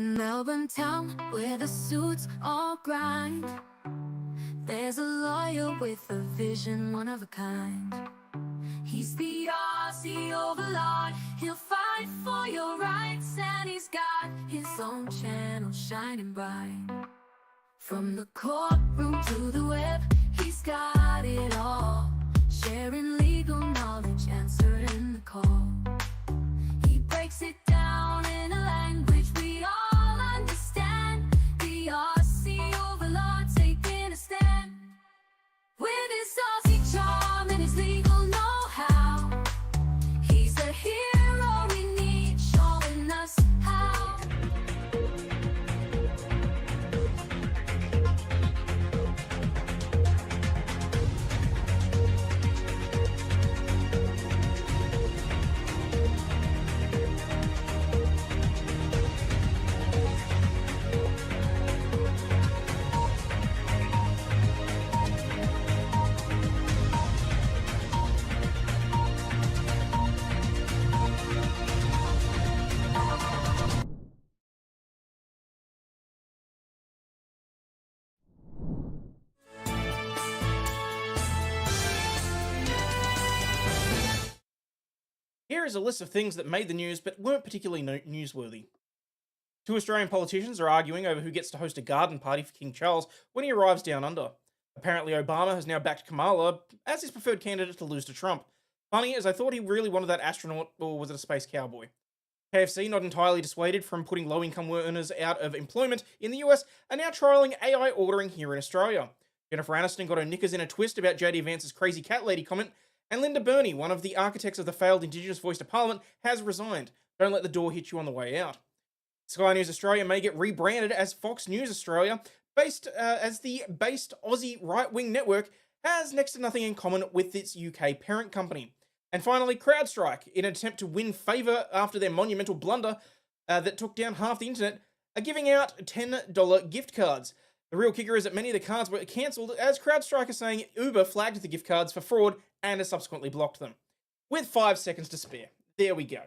In Melbourne town, where the suits all grind, there's a lawyer with a vision, one of a kind. He's the Aussie Overlaw'd. He'll fight for your rights, and he's got his own channel shining bright. From the courtroom to the web, he's got it all, sharing legal knowledge, answering the call. He breaks it down in a language we all understand. The Aussie Overlaw'd taking a stand. With his Aussie charm and his legal know-how, he's the hero we need, showing us how. Here is a list of things that made the news but weren't particularly newsworthy. Two Australian politicians are arguing over who gets to host a garden party for King Charles when he arrives down under. Apparently Obama has now backed Kamala as his preferred candidate to lose to Trump. Funny, as I thought he really wanted that astronaut, or was it a space cowboy? KFC, not entirely dissuaded from putting low-income earners out of employment in the US, are now trialling AI ordering here in Australia. Jennifer Aniston got her knickers in a twist about JD Vance's crazy cat lady comment, and Linda Burney, one of the architects of the failed Indigenous voice to Parliament, has resigned. Don't let the door hit you on the way out. Sky News Australia may get rebranded as Fox News Australia, as the based Aussie right-wing network has next to nothing in common with its UK parent company. And finally, CrowdStrike, in an attempt to win favour after their monumental blunder that took down half the internet, are giving out $10 gift cards. The real kicker is that many of the cards were cancelled, as CrowdStrike is saying Uber flagged the gift cards for fraud and has subsequently blocked them. With 5 seconds to spare. There we go.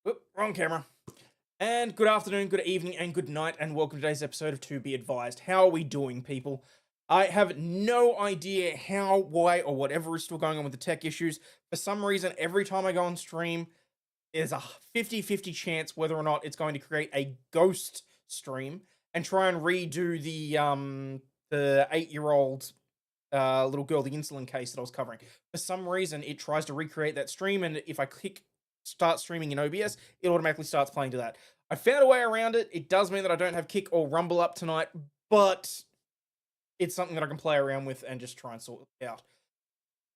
Whoop, wrong camera. And good afternoon, good evening, and good night, and welcome to today's episode of To Be Advised. How are we doing, people? I have no idea how, why, or whatever is still going on with the tech issues. For some reason, every time I go on stream, there's a 50-50 chance whether or not it's going to create a ghost stream and try and redo the 8-year-old little girl, the insulin case that I was covering. For some reason, it tries to recreate that stream, and if I click start streaming in OBS, it automatically starts playing to that. I found a way around it. It does mean that I don't have Kick or Rumble up tonight, but it's something that I can play around with and just try and sort it out.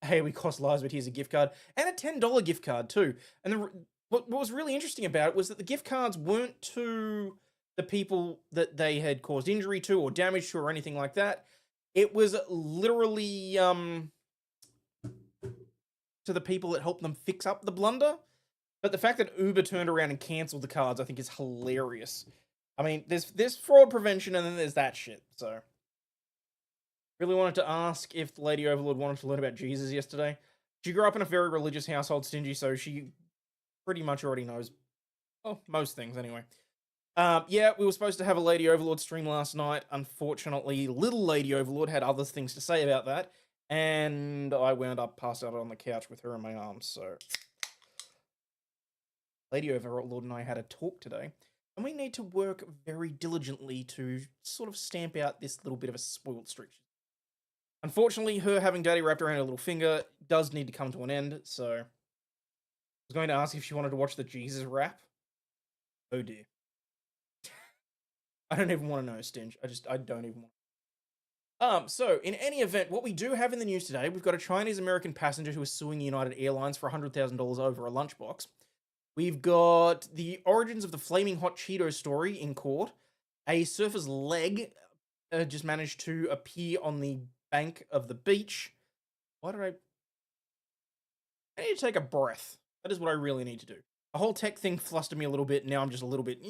Hey, we cost lives, but here's a gift card. And a $10 gift card, too. And what was really interesting about it was that the gift cards weren't to the people that they had caused injury to or damage to or anything like that. It was literally to the people that helped them fix up the blunder. But the fact that Uber turned around and cancelled the cards, I think, is hilarious. I mean, there's fraud prevention, and then there's that shit, so. Really wanted to ask if the Lady Overlord wanted to learn about Jesus yesterday. She grew up in a very religious household, Stingy, so she pretty much already knows, well, most things, anyway. Yeah, we were supposed to have a Lady Overlord stream last night. Unfortunately, little Lady Overlord had other things to say about that, and I wound up passed out on the couch with her in my arms, so. Lady Overlord and I had a talk today, and we need to work very diligently to sort of stamp out this little bit of a spoiled streak. Unfortunately, her having daddy wrapped around her little finger does need to come to an end, so I was going to ask if she wanted to watch the Jesus rap. Oh dear. I don't even want to know, Stinge. I don't even want to. So in any event, what we do have in the news today, we've got a Chinese American passenger who is suing United Airlines for $100,000 over a lunchbox. We've got the origins of the flaming hot Cheeto story in court. A surfer's leg just managed to appear on the bank of the beach. Why did I need to take a breath. That is what I really need to do. The whole tech thing flustered me a little bit. Now I'm just a little bit.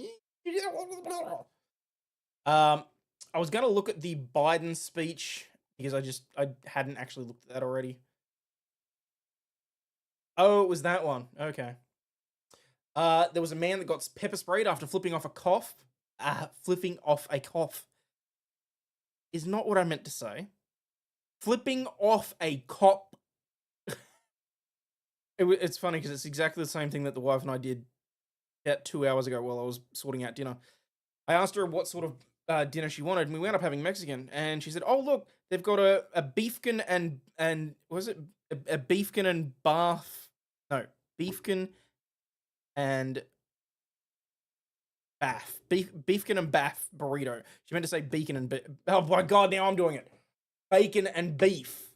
I was gonna look at the Biden speech because I hadn't actually looked at that already. Oh, it was that one. Okay. There was a man that got pepper sprayed after flipping off a cough. Flipping off a cough is not what I meant to say. Flipping off a cop. It's funny because it's exactly the same thing that the wife and I did about 2 hours ago while I was sorting out dinner. I asked her what sort of dinner she wanted, and we wound up having Mexican. And she said, "Oh, look, they've got a beefkin and was it a beefkin and bath? No, beefkin and bath. Beefkin and bath burrito." She meant to say beacon and oh my god, now I'm doing it. Bacon and beef.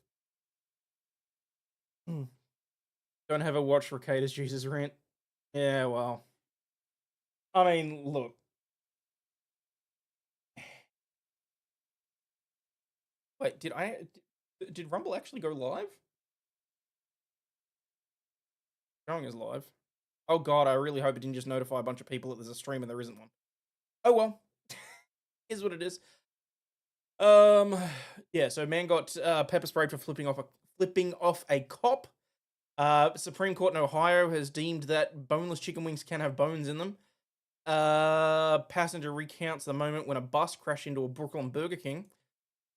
Don't have a watch for Cata's Jesus rant. Yeah, well. I mean, look. Wait, did Rumble actually go live? Showing is live. Oh god, I really hope it didn't just notify a bunch of people that there's a stream and there isn't one. Oh well. Is what it is. Yeah, so man got pepper sprayed for flipping off a cop. Supreme Court in Ohio has deemed that boneless chicken wings can have bones in them. Passenger recounts the moment when a bus crashed into a Brooklyn Burger King.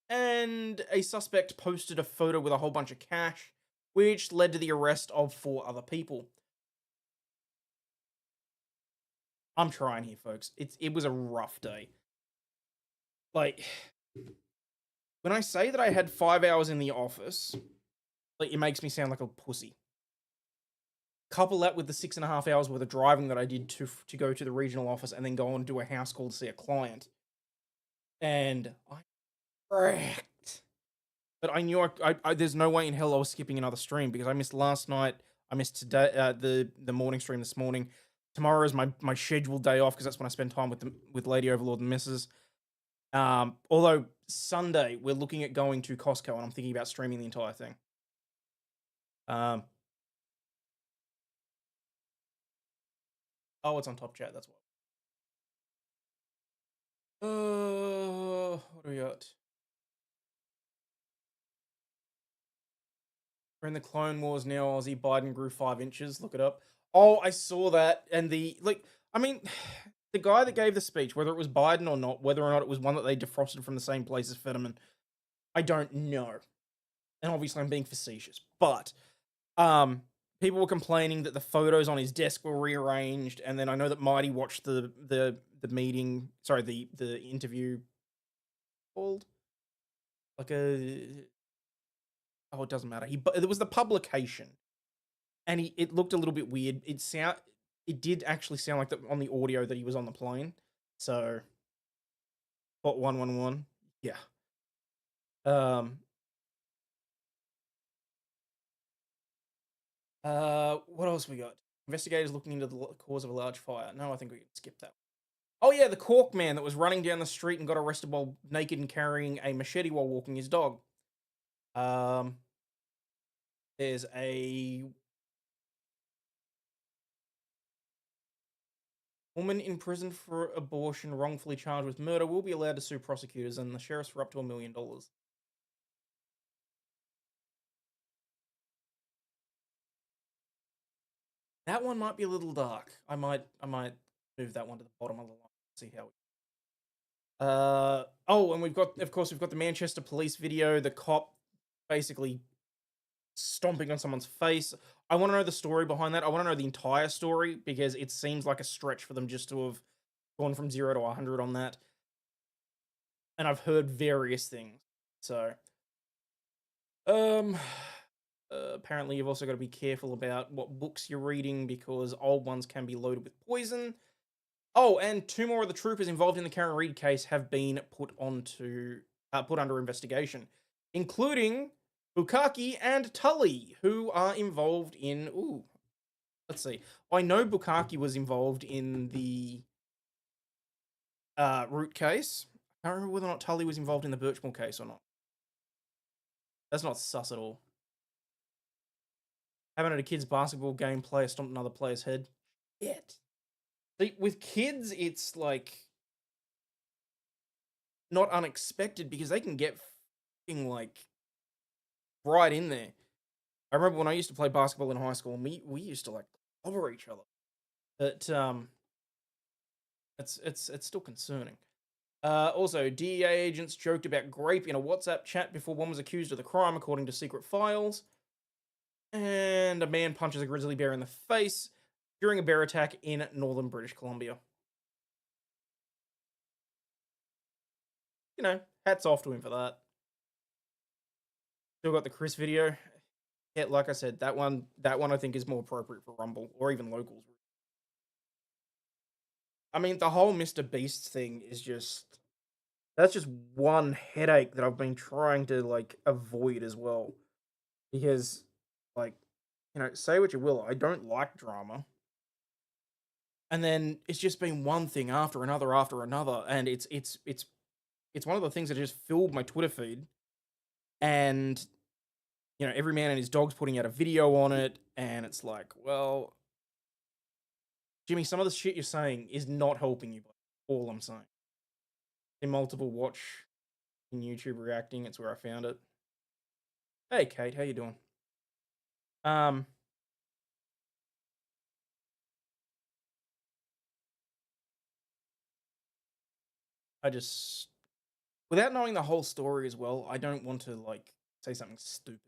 And a suspect posted a photo with a whole bunch of cash, which led to the arrest of 4 other people. I'm trying here, folks. It was a rough day. Like, when I say that I had 5 hours in the office, like, it makes me sound like a pussy. Couple that with the 6.5 hours worth of driving that I did to go to the regional office and then go on and do a house call to see a client. And I wrecked. But I knew I there's no way in hell I was skipping another stream because I missed last night. I missed today, the morning stream this morning. Tomorrow is my scheduled day off because that's when I spend time with Lady Overlord and Mrs. Although Sunday we're looking at going to Costco and I'm thinking about streaming the entire thing. Oh, it's on top chat. That's why. What do we got? We're in the Clone Wars now. Aussie Biden grew 5 inches. Look it up. Oh, I saw that. And the the guy that gave the speech, whether it was Biden or not, whether or not it was one that they defrosted from the same place as Fetterman, I don't know. And obviously, I'm being facetious, but people were complaining that the photos on his desk were rearranged, and then I know that Mighty watched the meeting. Sorry, the interview called like a. Oh, it doesn't matter. There was the publication, and it looked a little bit weird. It did actually sound like on the audio that he was on the plane. So, bot 111, yeah. What else we got? Investigators looking into the cause of a large fire. No, I think we can skip that. Oh yeah, the cork man that was running down the street and got arrested while naked and carrying a machete while walking his dog. There's a woman in prison for abortion wrongfully charged with murder will be allowed to sue prosecutors and the sheriffs for up to $1 million. That one might be a little dark. I might move that one to the bottom of the line. See how. Oh, and we've got the Manchester police video. The cop basically stomping on someone's face. I want to know the story behind that. I want to know the entire story because it seems like a stretch for them just to have gone from 0 to 100 on that. And I've heard various things. So, apparently you've also got to be careful about what books you're reading because old ones can be loaded with poison. Oh, and 2 more of the troopers involved in the Karen Reid case have been put onto put under investigation, including Bukaki and Tully, who are involved in. Ooh, let's see. I know Bukaki was involved in the Root case. I can't remember whether or not Tully was involved in the Birchmore case or not. That's not sus at all. Haven't had a kid's basketball game player stomped another player's head. Yet. See, with kids, it's like not unexpected because they can get fucking like right in there. I remember when I used to play basketball in high school, and we used to like cover each other. But it's still concerning. Also, DEA agents joked about grape in a WhatsApp chat before one was accused of the crime, according to secret files. And a man punches a grizzly bear in the face during a bear attack in northern British Columbia. You know, hats off to him for that. Still got the Chris video. Yeah, like I said, that one I think is more appropriate for Rumble or even locals. I mean, the whole Mr. Beast thing is that's just one headache that I've been trying to like avoid as well. Because like, you know, say what you will, I don't like drama. And then it's just been one thing after another, and it's one of the things that just filled my Twitter feed. And you know, every man and his dog's putting out a video on it, and it's like, well, Jimmy, some of the shit you're saying is not helping you. All I'm saying. In multiple watch in YouTube reacting, it's where I found it. Hey, Kate, how you doing? I just, without knowing the whole story as well, I don't want to like say something stupid.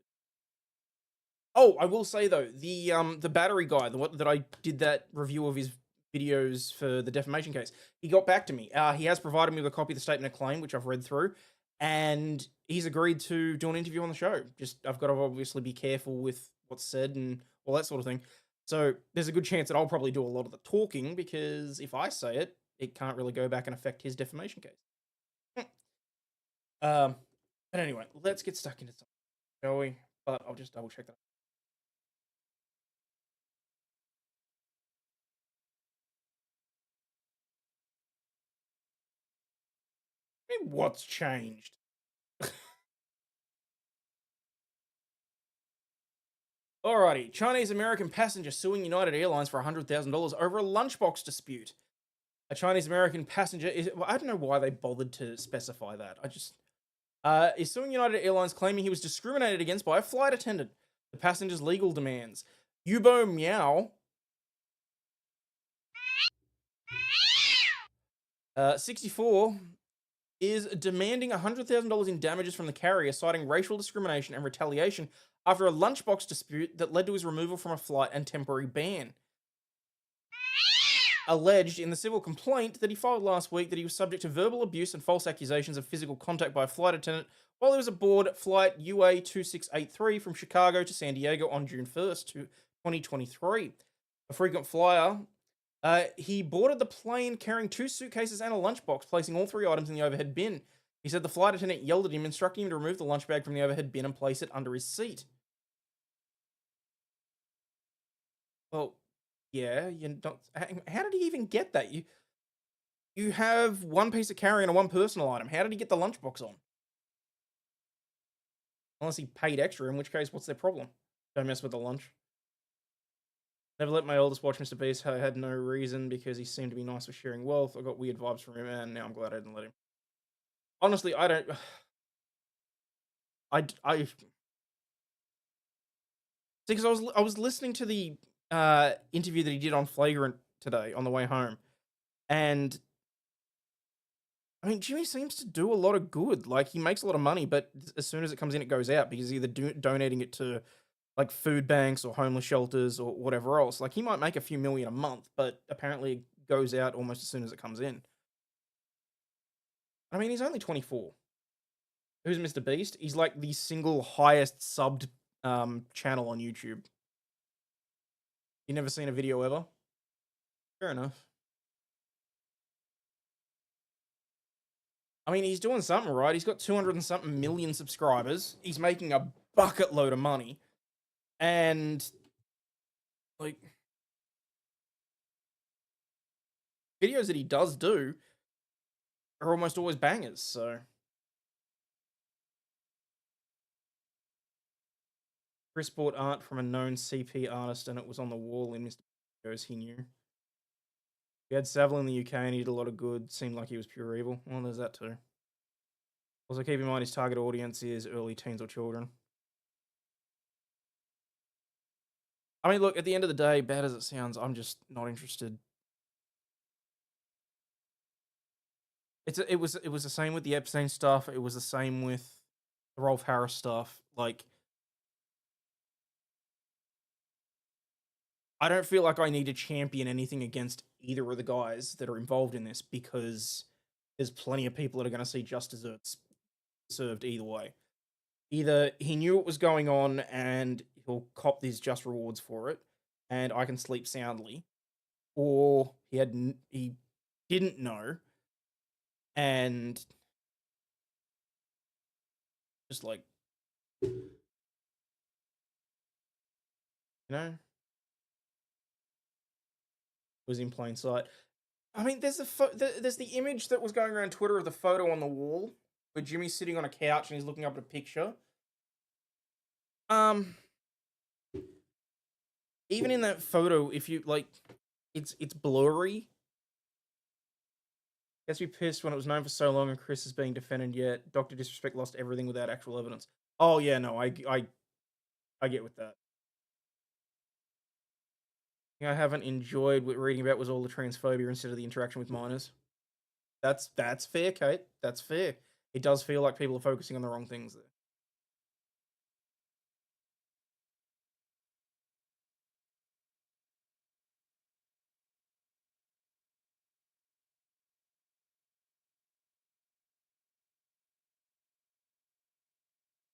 Oh, I will say though, the battery guy, the one that I did that review of his videos for the defamation case, he got back to me. He has provided me with a copy of the statement of claim, which I've read through, and he's agreed to do an interview on the show. Just I've got to obviously be careful with what's said and all that sort of thing. So there's a good chance that I'll probably do a lot of the talking because if I say it, it can't really go back and affect his defamation case. But anyway, let's get stuck into something, shall we? But I'll just double check that. I mean, what's changed? Alrighty, Chinese-American passenger suing United Airlines for $100,000 over a lunchbox dispute. A Chinese-American passenger is... Well, I don't know why they bothered to specify that. Is suing United Airlines claiming he was discriminated against by a flight attendant. The passenger's legal demands. Yubo Meow, 64, is demanding $100,000 in damages from the carrier, citing racial discrimination and retaliation after a lunchbox dispute that led to his removal from a flight and temporary ban. Alleged in the civil complaint that he filed last week that he was subject to verbal abuse and false accusations of physical contact by a flight attendant while he was aboard flight UA 2683 from Chicago to San Diego on June 1st, 2023. A frequent flyer, he boarded the plane carrying 2 suitcases and a lunchbox, placing all 3 items in the overhead bin. He said the flight attendant yelled at him, instructing him to remove the lunch bag from the overhead bin and place it under his seat. Well, yeah, you don't. How did he even get that? You have 1 piece of carry and a 1 personal item. How did he get the lunchbox on? Unless he paid extra, in which case, what's their problem? Don't mess with the lunch. Never let my oldest watch Mr. Beast. I had no reason because he seemed to be nice with sharing wealth. I got weird vibes from him, and now I'm glad I didn't let him. Honestly, I don't. I see, because I was listening to the interview that he did on Flagrant today on the way home, and I mean, Jimmy seems to do a lot of good. Like, he makes a lot of money, but as soon as it comes in, it goes out because he's either donating it to like food banks or homeless shelters or whatever else. Like, he might make a few million a month, but apparently it goes out almost as soon as it comes in. I mean, he's only 24. Who's Mr. Beast? He's like the single highest subbed channel on YouTube. You never seen a video ever? Fair enough. I mean, he's doing something right. He's got 200 and something million subscribers. He's making a bucket load of money. And, like, videos that he does do are almost always bangers, so. Chris bought art from a known CP artist and it was on the wall in Mr. Videos he knew. He had Savile in the UK and he did a lot of good. Seemed like he was pure evil. Well, there's that too. Also, keep in mind his target audience is early teens or children. I mean, look, at the end of the day, bad as it sounds, I'm just not interested. It was the same with the Epstein stuff. It was the same with the Rolf Harris stuff. Like, I don't feel like I need to champion anything against either of the guys that are involved in this because there's plenty of people that are going to see just desserts served either way. Either he knew what was going on and he'll cop these just rewards for it, and I can sleep soundly, or he didn't know and just like, you know, was in plain sight. I mean, there's there's the image that was going around Twitter of the photo on the wall where Jimmy's sitting on a couch and he's looking up at a picture. Even in that photo, if you like, it's blurry. Guess we pissed when it was known for so long and Chris is being defended yet. Dr. Disrespect lost everything without actual evidence. Oh yeah, no, I get with that. I haven't enjoyed what reading about was all the transphobia instead of the interaction with minors. That's fair, Kate. That's fair. It does feel like people are focusing on the wrong things there.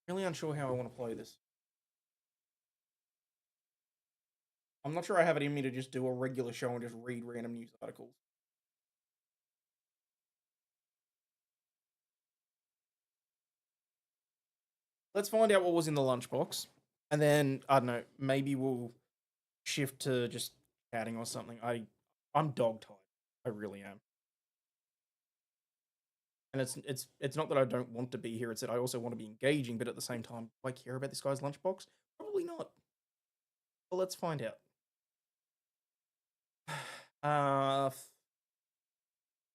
Really unsure how I want to play this. I'm not sure I have it in me to just do a regular show and just read random news articles. Let's find out what was in the lunchbox. And then, I don't know, maybe we'll shift to just chatting or something. I'm dog tired. I really am. And it's not that I don't want to be here, it's that I also want to be engaging, but at the same time, do I care about this guy's lunchbox? Probably not. Well, let's find out.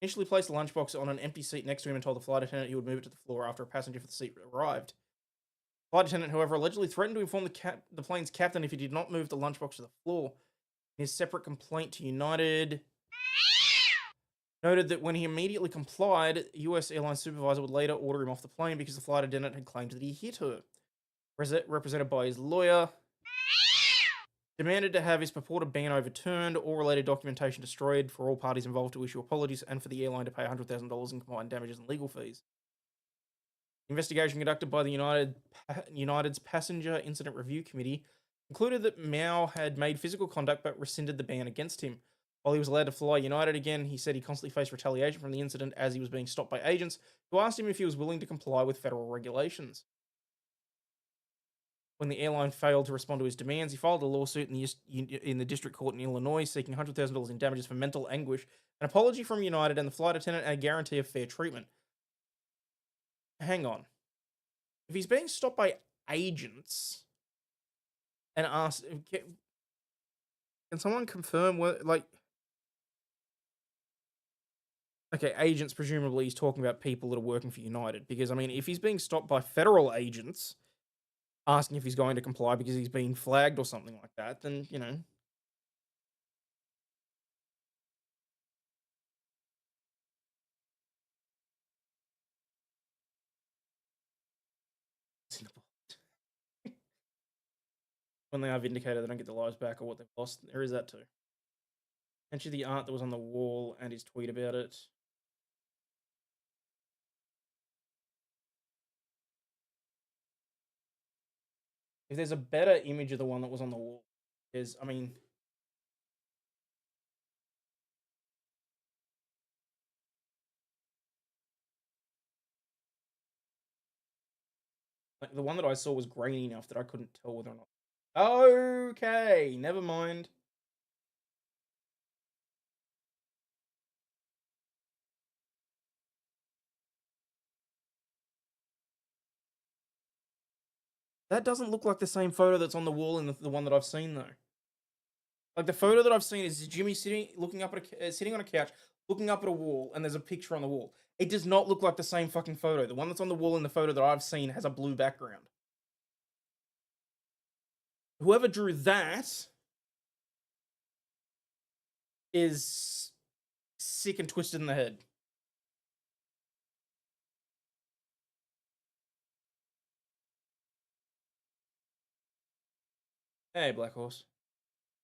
Initially placed the lunchbox on an empty seat next to him and told the flight attendant he would move it to the floor after a passenger for the seat arrived. The flight attendant, however, allegedly threatened to inform the plane's captain if he did not move the lunchbox to the floor. In his separate complaint to United, noted that when he immediately complied, US airline supervisor would later order him off the plane because the flight attendant had claimed that he hit her. Represented by his lawyer, demanded to have his purported ban overturned, all related documentation destroyed, for all parties involved to issue apologies, and for the airline to pay $100,000 in combined damages and legal fees. The investigation conducted by the United's Passenger Incident Review Committee concluded that Mao had made physical contact but rescinded the ban against him. While he was allowed to fly United again, he said he constantly faced retaliation from the incident as he was being stopped by agents who asked him if he was willing to comply with federal regulations. When the airline failed to respond to his demands, he filed a lawsuit in the district court in Illinois seeking $100,000 in damages for mental anguish, an apology from United and the flight attendant, and a guarantee of fair treatment. Hang on. If he's being stopped by agents and asked, can someone confirm what, like, okay, agents, presumably he's talking about people that are working for United, because, I mean, if he's being stopped by federal agents asking if he's going to comply because he's been flagged or something like that, then, you know. When they are vindicated, they don't get their lives back or what they've lost. There is that too. Mention the art that was on the wall and his tweet about it. If there's a better image of the one that was on the wall, there's, I mean, Like, the one that I saw was grainy enough that I couldn't tell whether or not. Okay, never mind. That doesn't look like the same photo that's on the wall in the one that I've seen though. Like the photo that I've seen is Jimmy sitting on a couch, looking up at a wall, and there's a picture on the wall. It does not look like the same fucking photo. The one that's on the wall in the photo that I've seen has a blue background. Whoever drew that is sick and twisted in the head. Hey, Black Horse.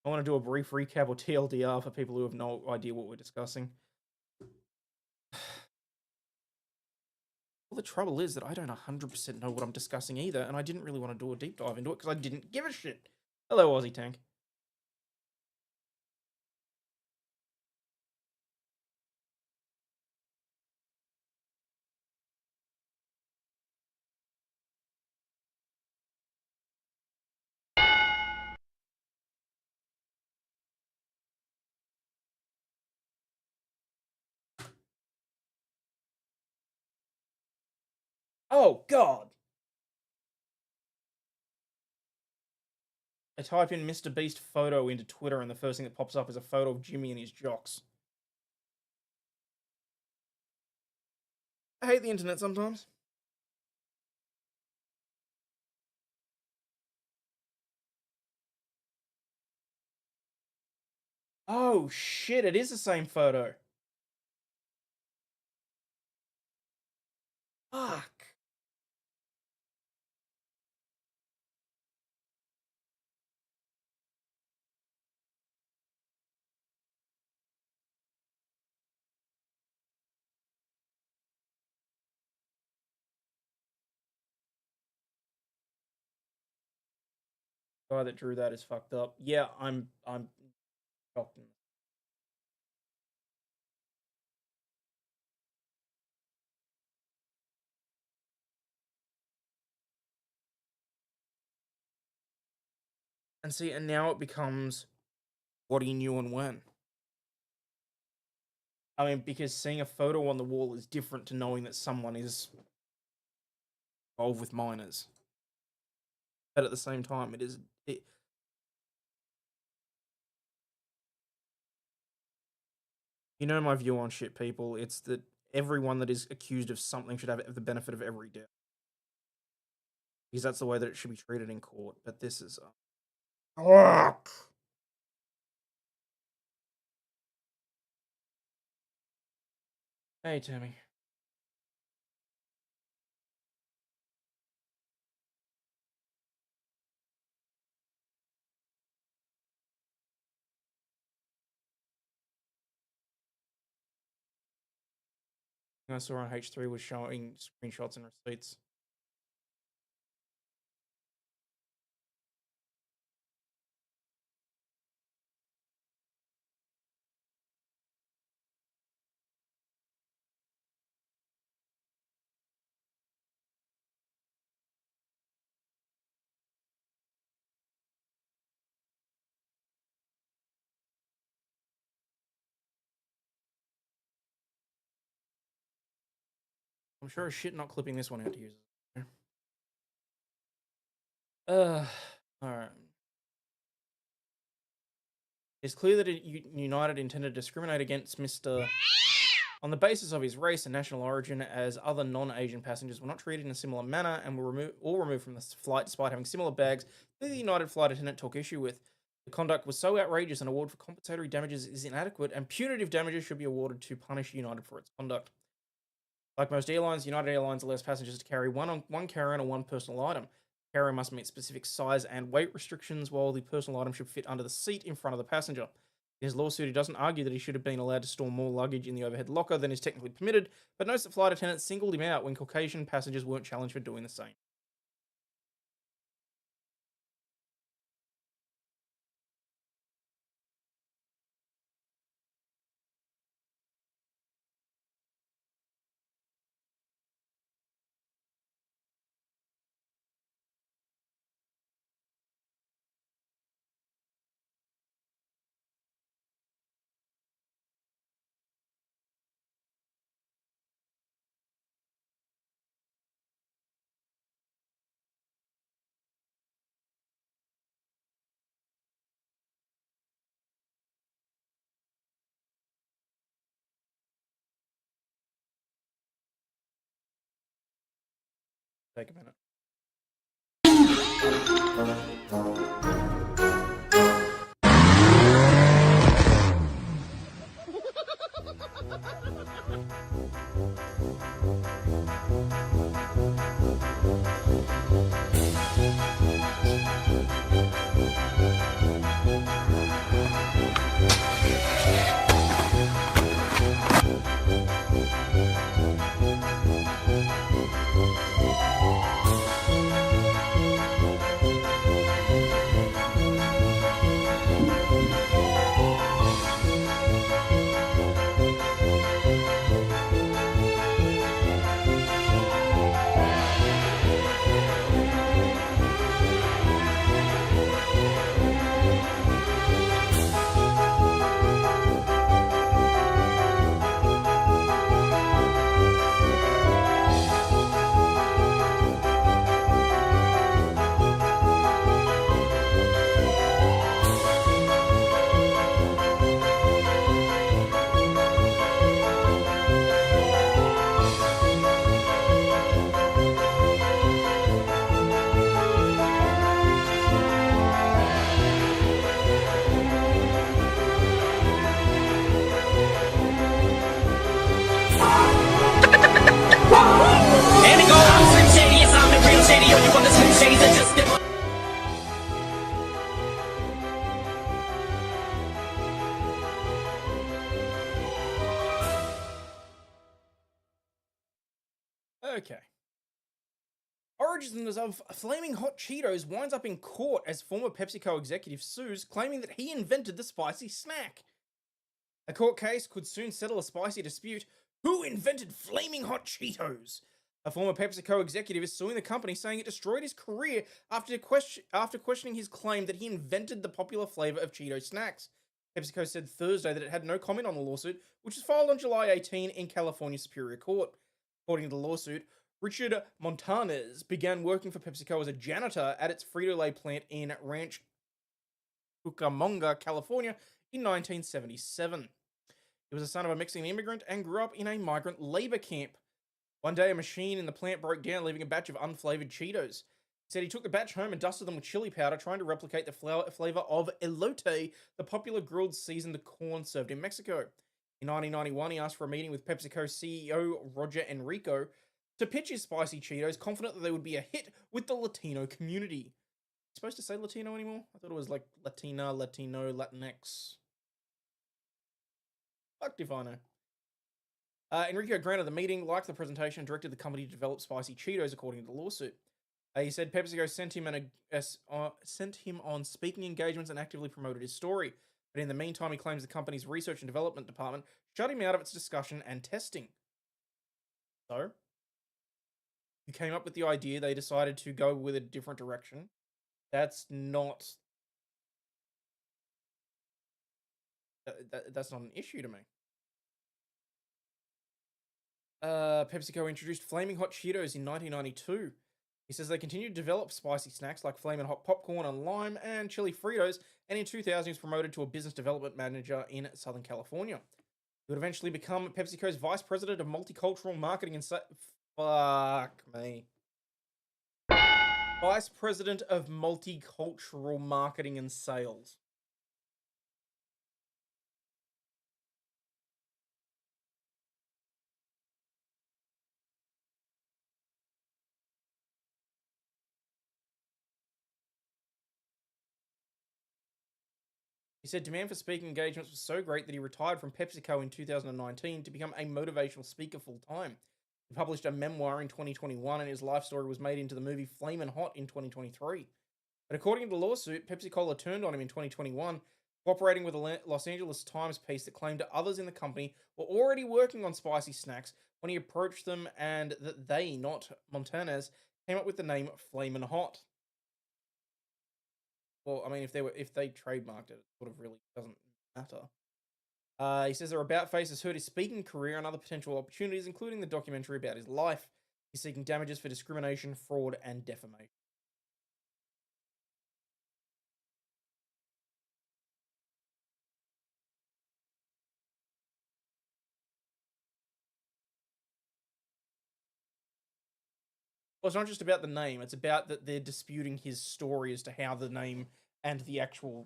I want to do a brief recap or TLDR for people who have no idea what we're discussing. Well, the trouble is that I don't 100% know what I'm discussing either, and I didn't really want to do a deep dive into it because I didn't give a shit. Hello, Aussie Tank. Oh, God! I type in Mr. Beast photo into Twitter, and the first thing that pops up is a photo of Jimmy and his jocks. I hate the internet sometimes. Oh, shit, it is the same photo. Fuck. The guy that drew that is fucked up. Yeah, I'm shocked. And see, and now it becomes what he knew and when. I mean, because seeing a photo on the wall is different to knowing that someone is involved with minors. But at the same time, you know my view on shit, people. It's that everyone that is accused of something should have the benefit of every doubt. Because that's the way that it should be treated in court. But this is fuck. Hey, Tammy. I saw on H3 was showing screenshots and receipts. I'm sure as shit not clipping this one out to use it. Alright. It's clear that United intended to discriminate against Mr. on the basis of his race and national origin, as other non-Asian passengers were not treated in a similar manner and were all removed from the flight despite having similar bags that the United flight attendant took issue with. The conduct was so outrageous an award for compensatory damages is inadequate, and punitive damages should be awarded to punish United for its conduct. Like most airlines, United Airlines allows passengers to carry one carry-on or one personal item. Carry-on must meet specific size and weight restrictions, while the personal item should fit under the seat in front of the passenger. In his lawsuit, he doesn't argue that he should have been allowed to store more luggage in the overhead locker than is technically permitted, but notes that flight attendants singled him out when Caucasian passengers weren't challenged for doing the same. Take a minute. Okay. Origins of Flaming Hot Cheetos winds up in court as former PepsiCo executive sues, claiming that he invented the spicy snack. A court case could soon settle a spicy dispute. Who invented Flaming Hot Cheetos? A former PepsiCo executive is suing the company, saying it destroyed his career after questioning his claim that he invented the popular flavor of Cheeto snacks. PepsiCo said Thursday that it had no comment on the lawsuit, which was filed on July 18 in California Superior Court. According to the lawsuit, Richard Montanez began working for PepsiCo as a janitor at its Frito-Lay plant in Ranch Cucamonga, California in 1977. He was the son of a Mexican immigrant and grew up in a migrant labor camp. One day, a machine in the plant broke down, leaving a batch of unflavored Cheetos. He said he took the batch home and dusted them with chili powder, trying to replicate the flavor of elote, the popular grilled seasoned corn served in Mexico. In 1991, he asked for a meeting with PepsiCo CEO Roger Enrico to pitch his spicy Cheetos, confident that they would be a hit with the Latino community. Supposed to say Latino anymore? I thought it was like Latina, Latino, Latinx. Fucked if I know. Enrico granted the meeting, liked the presentation, and directed the company to develop spicy Cheetos, according to the lawsuit. He said PepsiCo sent him on speaking engagements and actively promoted his story. But in the meantime, he claims the company's research and development department shut him out of its discussion and testing. So, you came up with the idea, they decided to go with a different direction. That's not... That's not an issue to me. PepsiCo introduced Flaming Hot Cheetos in 1992. He says they continued to develop spicy snacks like Flamin' Hot Popcorn and Lime and Chili Fritos, and in 2000 he was promoted to a business development manager in Southern California. He would eventually become PepsiCo's vice president of multicultural marketing and fuck me. Vice president of multicultural marketing and sales. He said demand for speaking engagements was so great that he retired from PepsiCo in 2019 to become a motivational speaker full-time. He published a memoir in 2021 and his life story was made into the movie Flamin' Hot in 2023. But according to the lawsuit, Pepsi-Cola turned on him in 2021, cooperating with a Los Angeles Times piece that claimed that others in the company were already working on spicy snacks when he approached them and that they, not Montanez, came up with the name Flamin' Hot. Well, I mean, if they trademarked it, it sort of really doesn't matter. He says their about face has hurt his speaking career and other potential opportunities, including the documentary about his life. He's seeking damages for discrimination, fraud, and defamation. Well, it's not just about the name, it's about that they're disputing his story as to how the name and the actual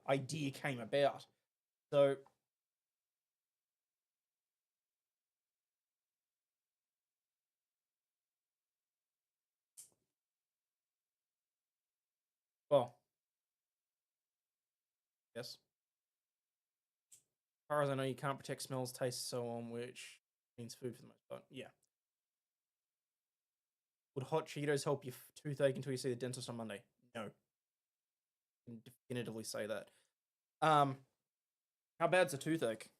idea came about. So, well, yes. As far as I know, you can't protect smells, tastes, so on, which means food for the most part. Yeah. Would hot Cheetos help your toothache until you see the dentist on Monday? No. I can definitively say that. How bad's a toothache?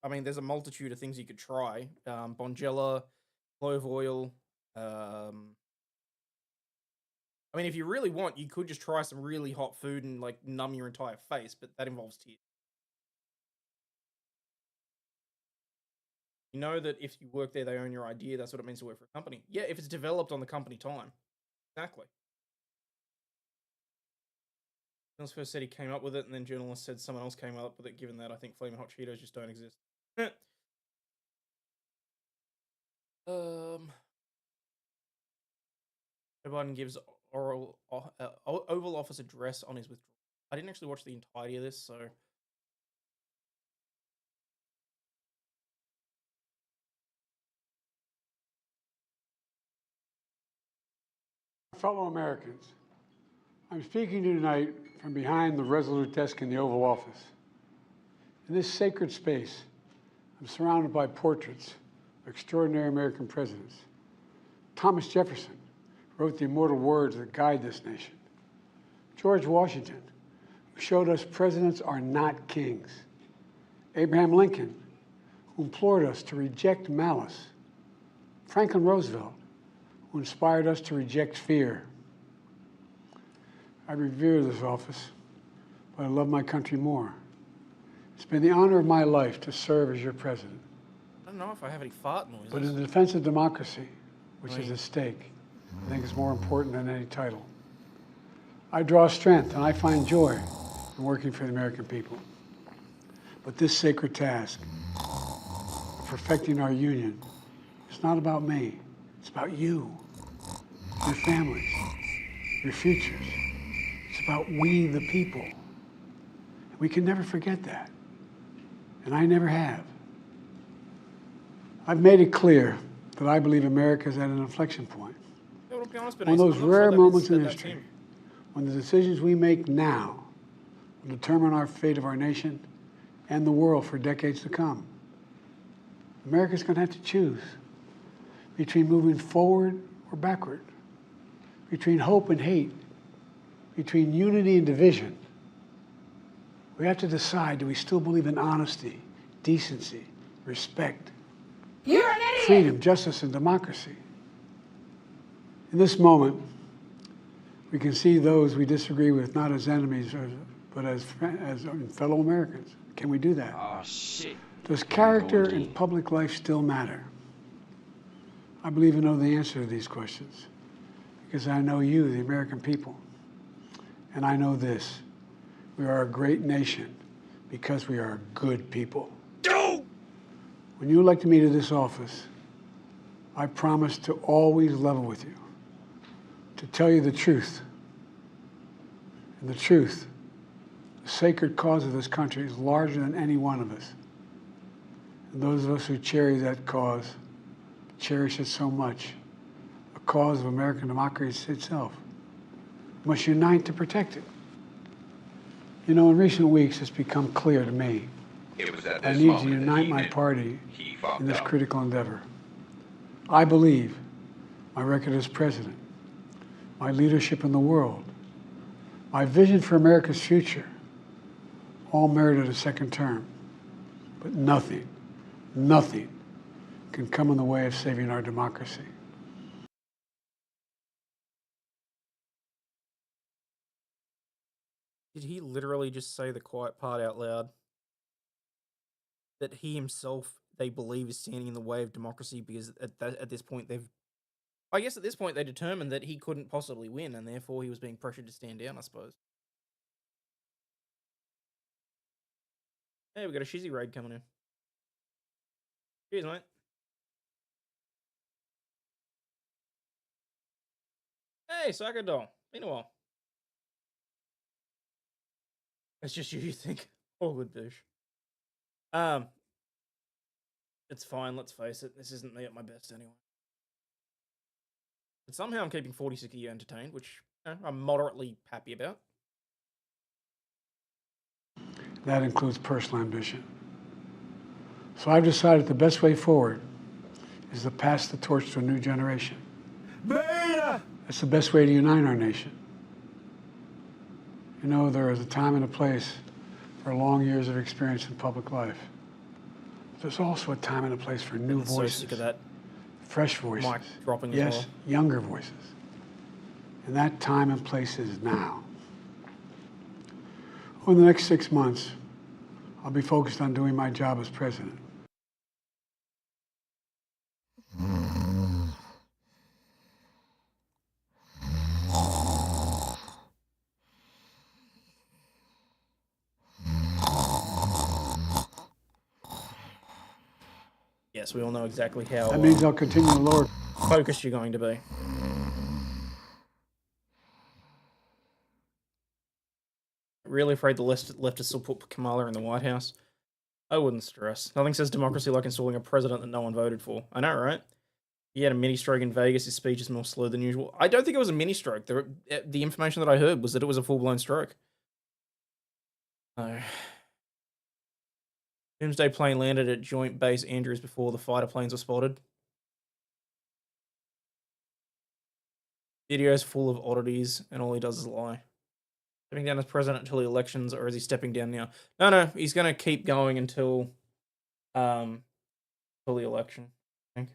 I mean, there's a multitude of things you could try. Bonjela, clove oil. I mean, if you really want, you could just try some really hot food and like numb your entire face, but that involves tears. You know that if you work there, they own your idea. That's what it means to work for a company. Yeah, if it's developed on the company time. Exactly. Journalist first said he came up with it, and then journalists said someone else came up with it, given that I think Flaming Hot Cheetos just don't exist. Joe Biden gives Oval Office address on his withdrawal. I didn't actually watch the entirety of this, so Fellow Americans, I'm speaking to you tonight from behind the resolute desk in the Oval Office. In this sacred space, I'm surrounded by portraits of extraordinary American presidents. Thomas Jefferson wrote the immortal words that guide this nation. George Washington, who showed us presidents are not kings. Abraham Lincoln, who implored us to reject malice. Franklin Roosevelt, who inspired us to reject fear. I revere this office, but I love my country more. It's been the honor of my life to serve as your president. I don't know if I have any fart noises. But in the defense of democracy, which is at stake, I think it's more important than any title. I draw strength and I find joy in working for the American people. But this sacred task of perfecting our union is not about me. It's about you, your families, your futures. It's about we, the people. We can never forget that. And I never have. I've made it clear that I believe America is at an inflection point. Yeah, well, to be honest, One of those rare moments in history when the decisions we make now will determine our fate of our nation and the world for decades to come. America's going to have to choose between moving forward or backward, between hope and hate, between unity and division. We have to decide, do we still believe in honesty, decency, respect, freedom, justice, and democracy? In this moment, we can see those we disagree with not as enemies, but as fellow Americans. Can we do that? Oh, shit. Does character in public life still matter? I believe I know the answer to these questions because I know you, the American people. And I know this. We are a great nation because we are good people. When you elected me to this office, I promised to always level with you, to tell you the truth. And the truth, the sacred cause of this country, is larger than any one of us. And those of us who cherish that cause, cherish it so much, a cause of American democracy itself, must unite to protect it. You know, in recent weeks, it's become clear to me I need to unite my party in this critical endeavor. I believe my record as president, my leadership in the world, my vision for America's future, all merited a second term. But nothing can come in the way of saving our democracy. Did he literally just say the quiet part out loud? That he himself, they believe, is standing in the way of democracy because at this point I guess at this point they determined that he couldn't possibly win and therefore he was being pressured to stand down, I suppose. Hey, we got a Shizzy raid coming in. Cheers, mate. Hey, Psycho Doll. Been a while. It's just you think. Oh, good fish. It's fine, let's face it. This isn't me at my best anyway. But somehow I'm keeping 46 a year entertained, which I'm moderately happy about. That includes personal ambition. So I've decided the best way forward is to pass the torch to a new generation. Beta! That's the best way to unite our nation. You know, there is a time and a place for long years of experience in public life. There's also a time and a place for new voices. So sick of that. Fresh voices. Mic dropping as yes, well. younger voices. And that time and place is now. Over the next 6 months, I'll be focused on doing my job as president. Yes, we all know exactly how That means I'll continue to lower focused you're going to be. Really afraid the leftists will put Kamala in the White House? I wouldn't stress. Nothing says democracy like installing a president that no one voted for. I know, right? He had a mini stroke in Vegas. His speech is more slow than usual. I don't think it was a mini stroke. The information that I heard was that it was a full-blown stroke. No. Doomsday plane landed at Joint Base Andrews before the fighter planes were spotted. Video's full of oddities, and all he does is lie. Stepping down as president until the elections, or is he stepping down now? No, he's going to keep going until the election, I think.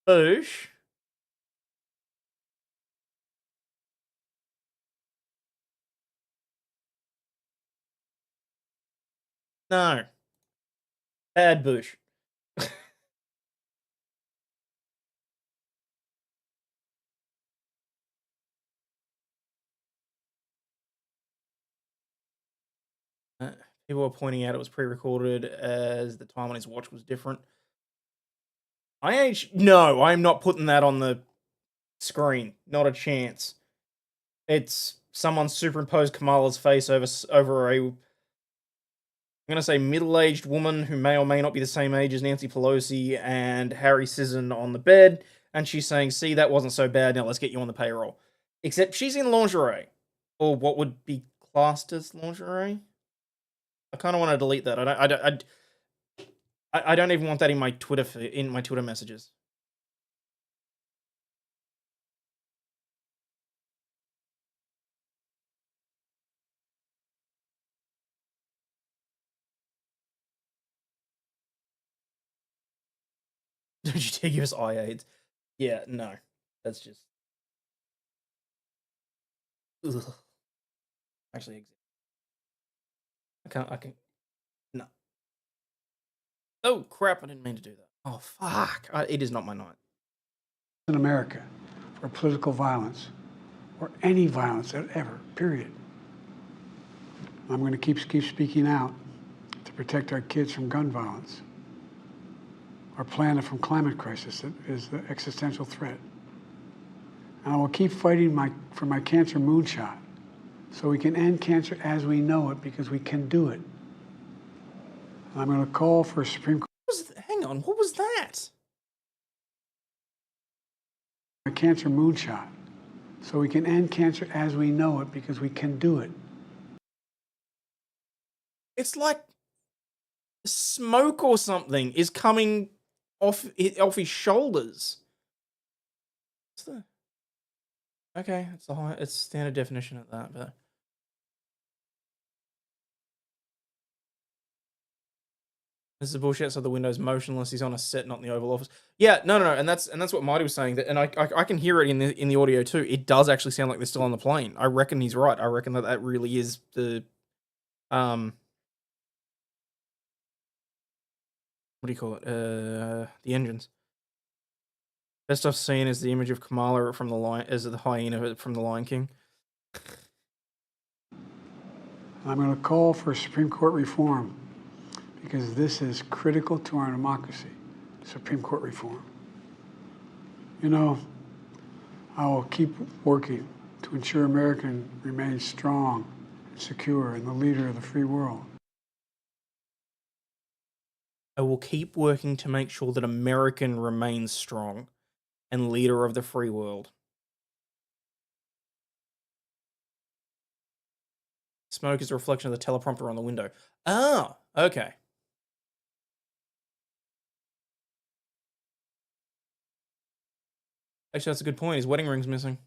Bush. No. Bad Bush. People were pointing out it was pre-recorded as the time on his watch was different. No, I'm not putting that on the screen. Not a chance. It's someone superimposed Kamala's face over a, I'm going to say, middle-aged woman who may or may not be the same age as Nancy Pelosi and Harry Sisson on the bed, and she's saying, see, that wasn't so bad, now let's get you on the payroll. Except she's in lingerie, or what would be classed as lingerie. I kind of want to delete that. I don't even want that in my Twitter messages. Don't you dare give us eye aids. Yeah, no. That's just... Ugh. Actually, I can... No. Oh, crap, I didn't mean to do that. Oh, fuck. It is not my night. in America for political violence or any violence ever, period. I'm going to keep speaking out to protect our kids from gun violence, our planet from climate crisis that is the existential threat. And I will keep fighting for my cancer moonshot so we can end cancer as we know it, because we can do it. And I'm going to call for a Supreme Court. Hang on, what was that? My cancer moonshot so we can end cancer as we know it, because we can do it. It's like smoke or something is coming off his shoulders. What's the... Okay, it's standard definition at that, but this is bullshit. So the window's motionless. He's on a set, not in the Oval Office. Yeah, no, and that's what Marty was saying. That, and I can hear it in the audio too. It does actually sound like they're still on the plane. I reckon he's right. I reckon that really is the what do you call it? The engines. Best I've seen is the image of Kamala from the lion, as the hyena from the Lion King. I'm going to call for Supreme Court reform because this is critical to our democracy, Supreme Court reform. You know, I will keep working to ensure America remains strong and secure and the leader of the free world. I will keep working to make sure that American remains strong and leader of the free world. Smoke is a reflection of the teleprompter on the window. Oh, okay. Actually, that's a good point. His wedding ring's missing.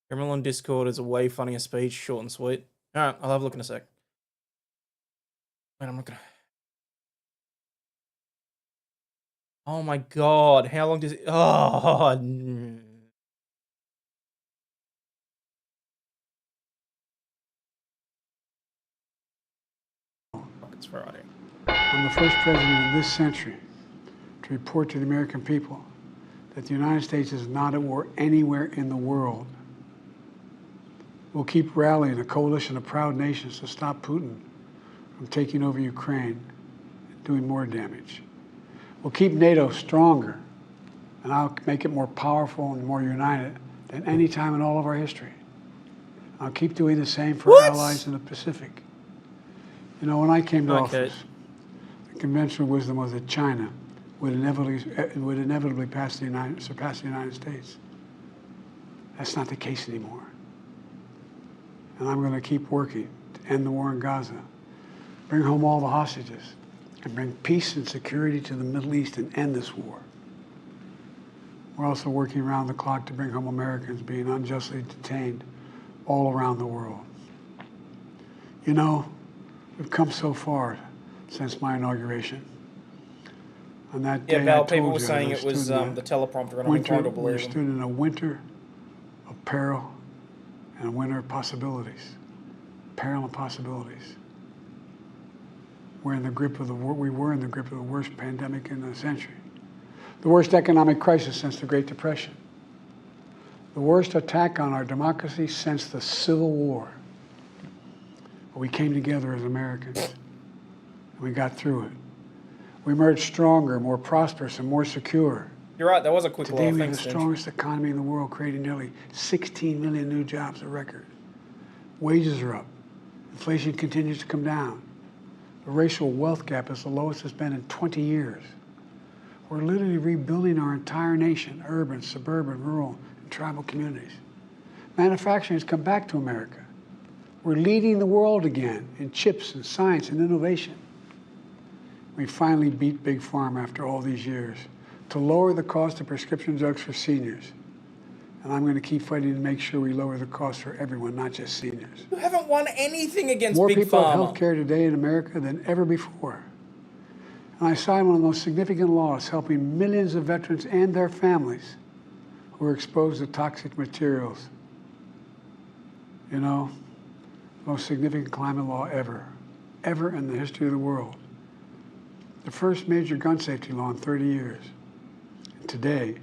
Criminal on Discord is a way funnier speech, short and sweet. Alright, I'll have a look in a sec. Wait, I'm not gonna... Oh my god, how long does it... Oh... It's Friday. I'm the first president in this century to report to the American people that the United States is not at war anywhere in the world. We'll keep rallying a coalition of proud nations to stop Putin from taking over Ukraine and doing more damage. We'll keep NATO stronger, and I'll make it more powerful and more united than any time in all of our history. I'll keep doing the same for our allies in the Pacific. You know, when I came to office, the conventional wisdom was that China would inevitably surpass the United States. That's not the case anymore. And I'm going to keep working to end the war in Gaza, bring home all the hostages, and bring peace and security to the Middle East and end this war. We're also working around the clock to bring home Americans being unjustly detained all around the world. You know, we've come so far since my inauguration. On that day, Val, I told people you were saying it was the teleprompter, and I'm inclined to believe we stood in a winter of peril and a winter of possibilities. Peril and possibilities. We were in the grip of the worst pandemic in a century. The worst economic crisis since the Great Depression. The worst attack on our democracy since the Civil War. But we came together as Americans, and we got through it. We emerged stronger, more prosperous, and more secure. You're right, that was a quick law. Today we have the strongest economy in the world, creating nearly 16 million new jobs, a record. Wages are up. Inflation continues to come down. The racial wealth gap is the lowest it's been in 20 years. We're literally rebuilding our entire nation, urban, suburban, rural, and tribal communities. Manufacturing has come back to America. We're leading the world again in chips and science and innovation. We finally beat Big Pharma after all these years to lower the cost of prescription drugs for seniors. And I'm going to keep fighting to make sure we lower the cost for everyone, not just seniors. You haven't won anything against More Big people Pharma. have health care today in America than ever before. And I signed one of the most significant laws helping millions of veterans and their families who are exposed to toxic materials. You know, most significant climate law ever in the history of the world. The first major gun safety law in 30 years. And today,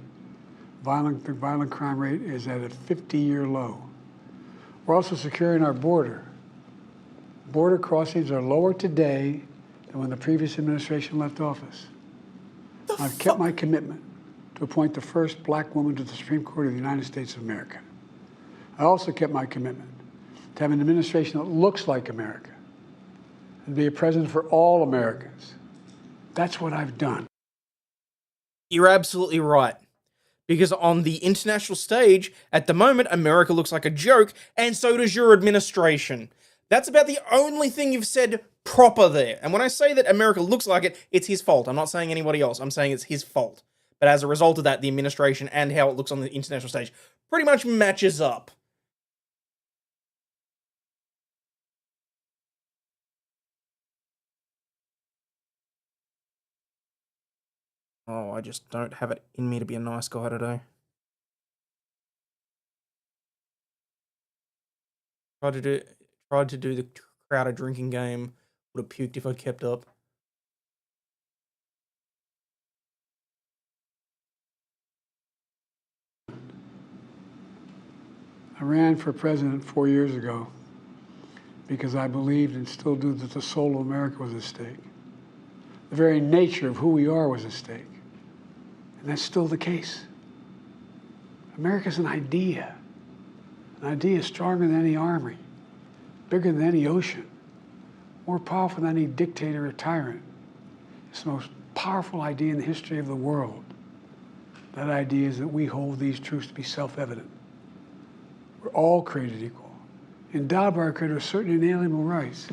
the violent crime rate is at a 50-year low. We're also securing our border. Border crossings are lower today than when the previous administration left office. I've kept my commitment to appoint the first black woman to the Supreme Court of the United States of America. I also kept my commitment to have an administration that looks like America and be a president for all Americans. That's what I've done. You're absolutely right. Because on the international stage, at the moment, America looks like a joke, and so does your administration. That's about the only thing you've said proper there. And when I say that America looks like it, it's his fault. I'm not saying anybody else. I'm saying it's his fault. But as a result of that, the administration and how it looks on the international stage pretty much matches up. Oh, I just don't have it in me to be a nice guy today. Tried to do the crowded drinking game. Would have puked if I'd kept up. I ran for president 4 years ago because I believed and still do that the soul of America was at stake. The very nature of who we are was at stake. And that's still the case. America's an idea stronger than any army, bigger than any ocean, more powerful than any dictator or tyrant. It's the most powerful idea in the history of the world. That idea is that we hold these truths to be self-evident. We're all created equal, endowed by our Creator with certain inalienable rights: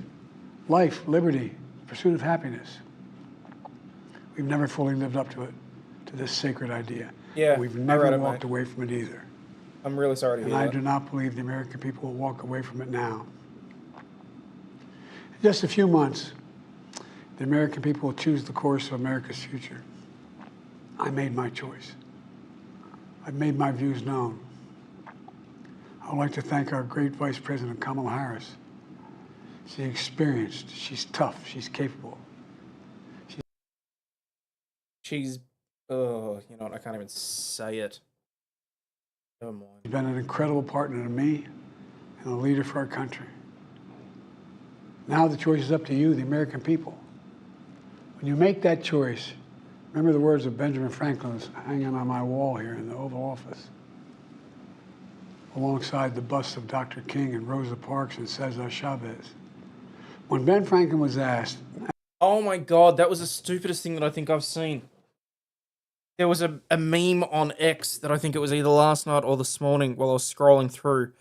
life, liberty, pursuit of happiness. We've never fully lived up to it, to this sacred idea. Yeah, We've I read never it, walked mate. away from it either. I'm really sorry to And hear I that. do not believe the American people will walk away from it now. In just a few months, the American people will choose the course of America's future. I made my choice. I've made my views known. I would like to thank our great Vice President Kamala Harris. She's experienced, she's tough, she's capable. She's, oh, you know what? I can't even say it. Never mind. She's been an incredible partner to me and a leader for our country. Now the choice is up to you, the American people. When you make that choice, remember the words of Benjamin Franklin hanging on my wall here in the Oval Office, alongside the busts of Dr. King and Rosa Parks and Cesar Chavez. When Ben Franklin was asked, Oh my god, that was the stupidest thing that I think I've seen. There was a meme on X that I think it was either last night or this morning while I was scrolling through,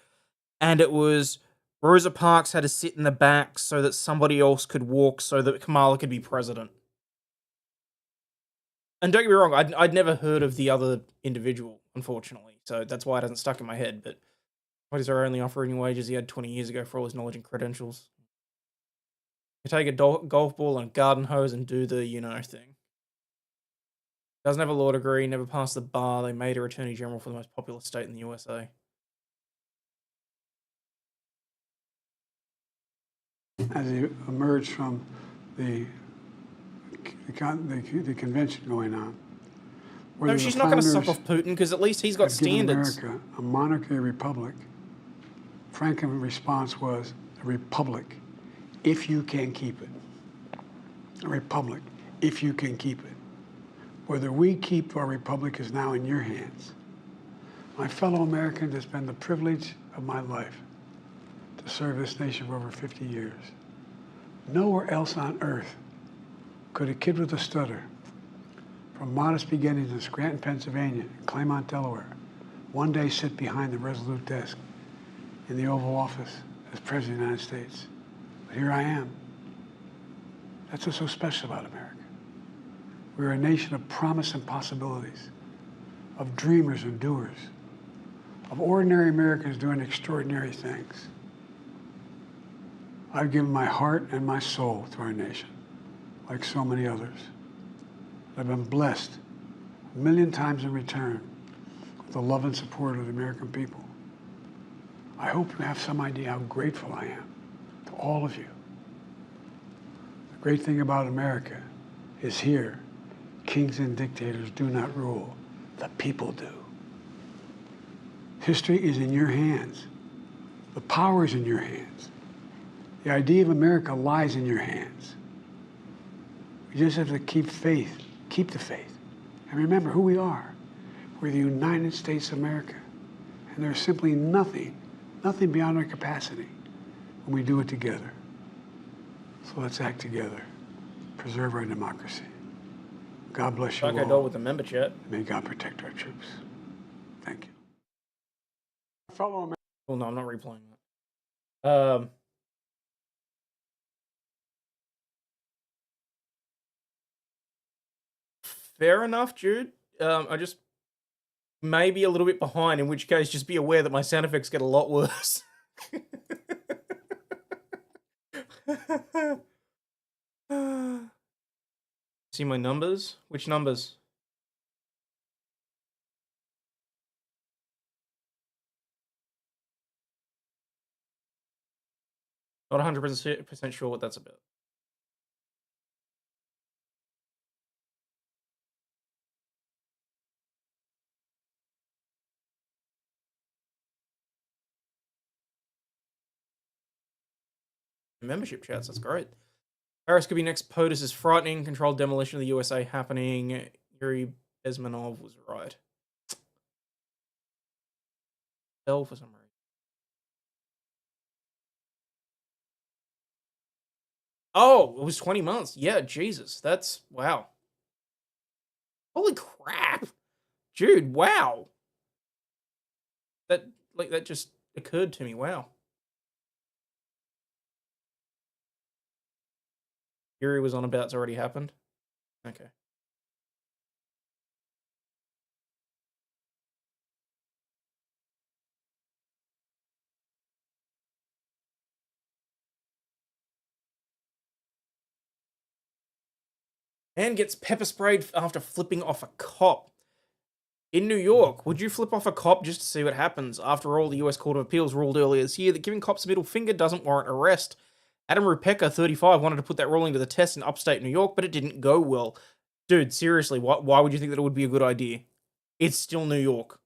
and it was Rosa Parks had to sit in the back so that somebody else could walk so that Kamala could be president. And don't get me wrong, I'd never heard of the other individual, unfortunately, so that's why it hasn't stuck in my head, but what is our only offering wages he had 20 years ago for all his knowledge and credentials? You take a golf ball and a garden hose and do the, you know, thing. Doesn't have a law degree, never passed the bar. They made her attorney general for the most populous state in the USA. as he emerged from the convention going on, No, she's not going to suck off Putin because at least he's got standards. America a monarchy, a republic. Franklin's response was a republic, if you can keep it. A republic, if you can keep it. Whether we keep our republic is now in your hands. My fellow Americans, it's been the privilege of my life to serve this nation for over 50 years. Nowhere else on earth could a kid with a stutter, from modest beginnings in Scranton, Pennsylvania, and Claymont, Delaware, one day sit behind the resolute desk in the Oval Office as President of the United States. But here I am. That's what's so special about America. We're a nation of promise and possibilities, of dreamers and doers, of ordinary Americans doing extraordinary things. I've given my heart and my soul to our nation, like so many others. I've been blessed a million times in return with the love and support of the American people. I hope you have some idea how grateful I am to all of you. The great thing about America is here, kings and dictators do not rule, the people do. History is in your hands. The power is in your hands. The idea of America lies in your hands. We just have to keep faith, keep the faith, and remember who we are. We're the United States of America, and there's simply nothing beyond our capacity when we do it together. So let's act together, preserve our democracy. God bless you Like all. I do with the member chat. May God protect our troops. Thank you. Fellow Americans. Well, no, I'm not replaying that. Fair enough, Jude. I just may be a little bit behind, in which case just be aware that my sound effects get a lot worse. See my numbers? Which numbers? Not 100% sure what that's about. Membership chats, that's great. Paris could be next. POTUS is frightening. Controlled demolition of the USA happening. Yuri Bezmenov was right. Fell for some reason. Oh, it was 20 months. Yeah, Jesus. That's, wow. Holy crap. Dude, wow. That just occurred to me. Wow. Yuri was on about it's already happened. Okay. Man gets pepper sprayed after flipping off a cop. In New York, would you flip off a cop just to see what happens? After all, the US Court of Appeals ruled earlier this year that giving cops a middle finger doesn't warrant arrest. Adam Rupeka, 35, wanted to put that ruling to the test in upstate New York, but it didn't go well. Dude, seriously, why would you think that it would be a good idea? It's still New York.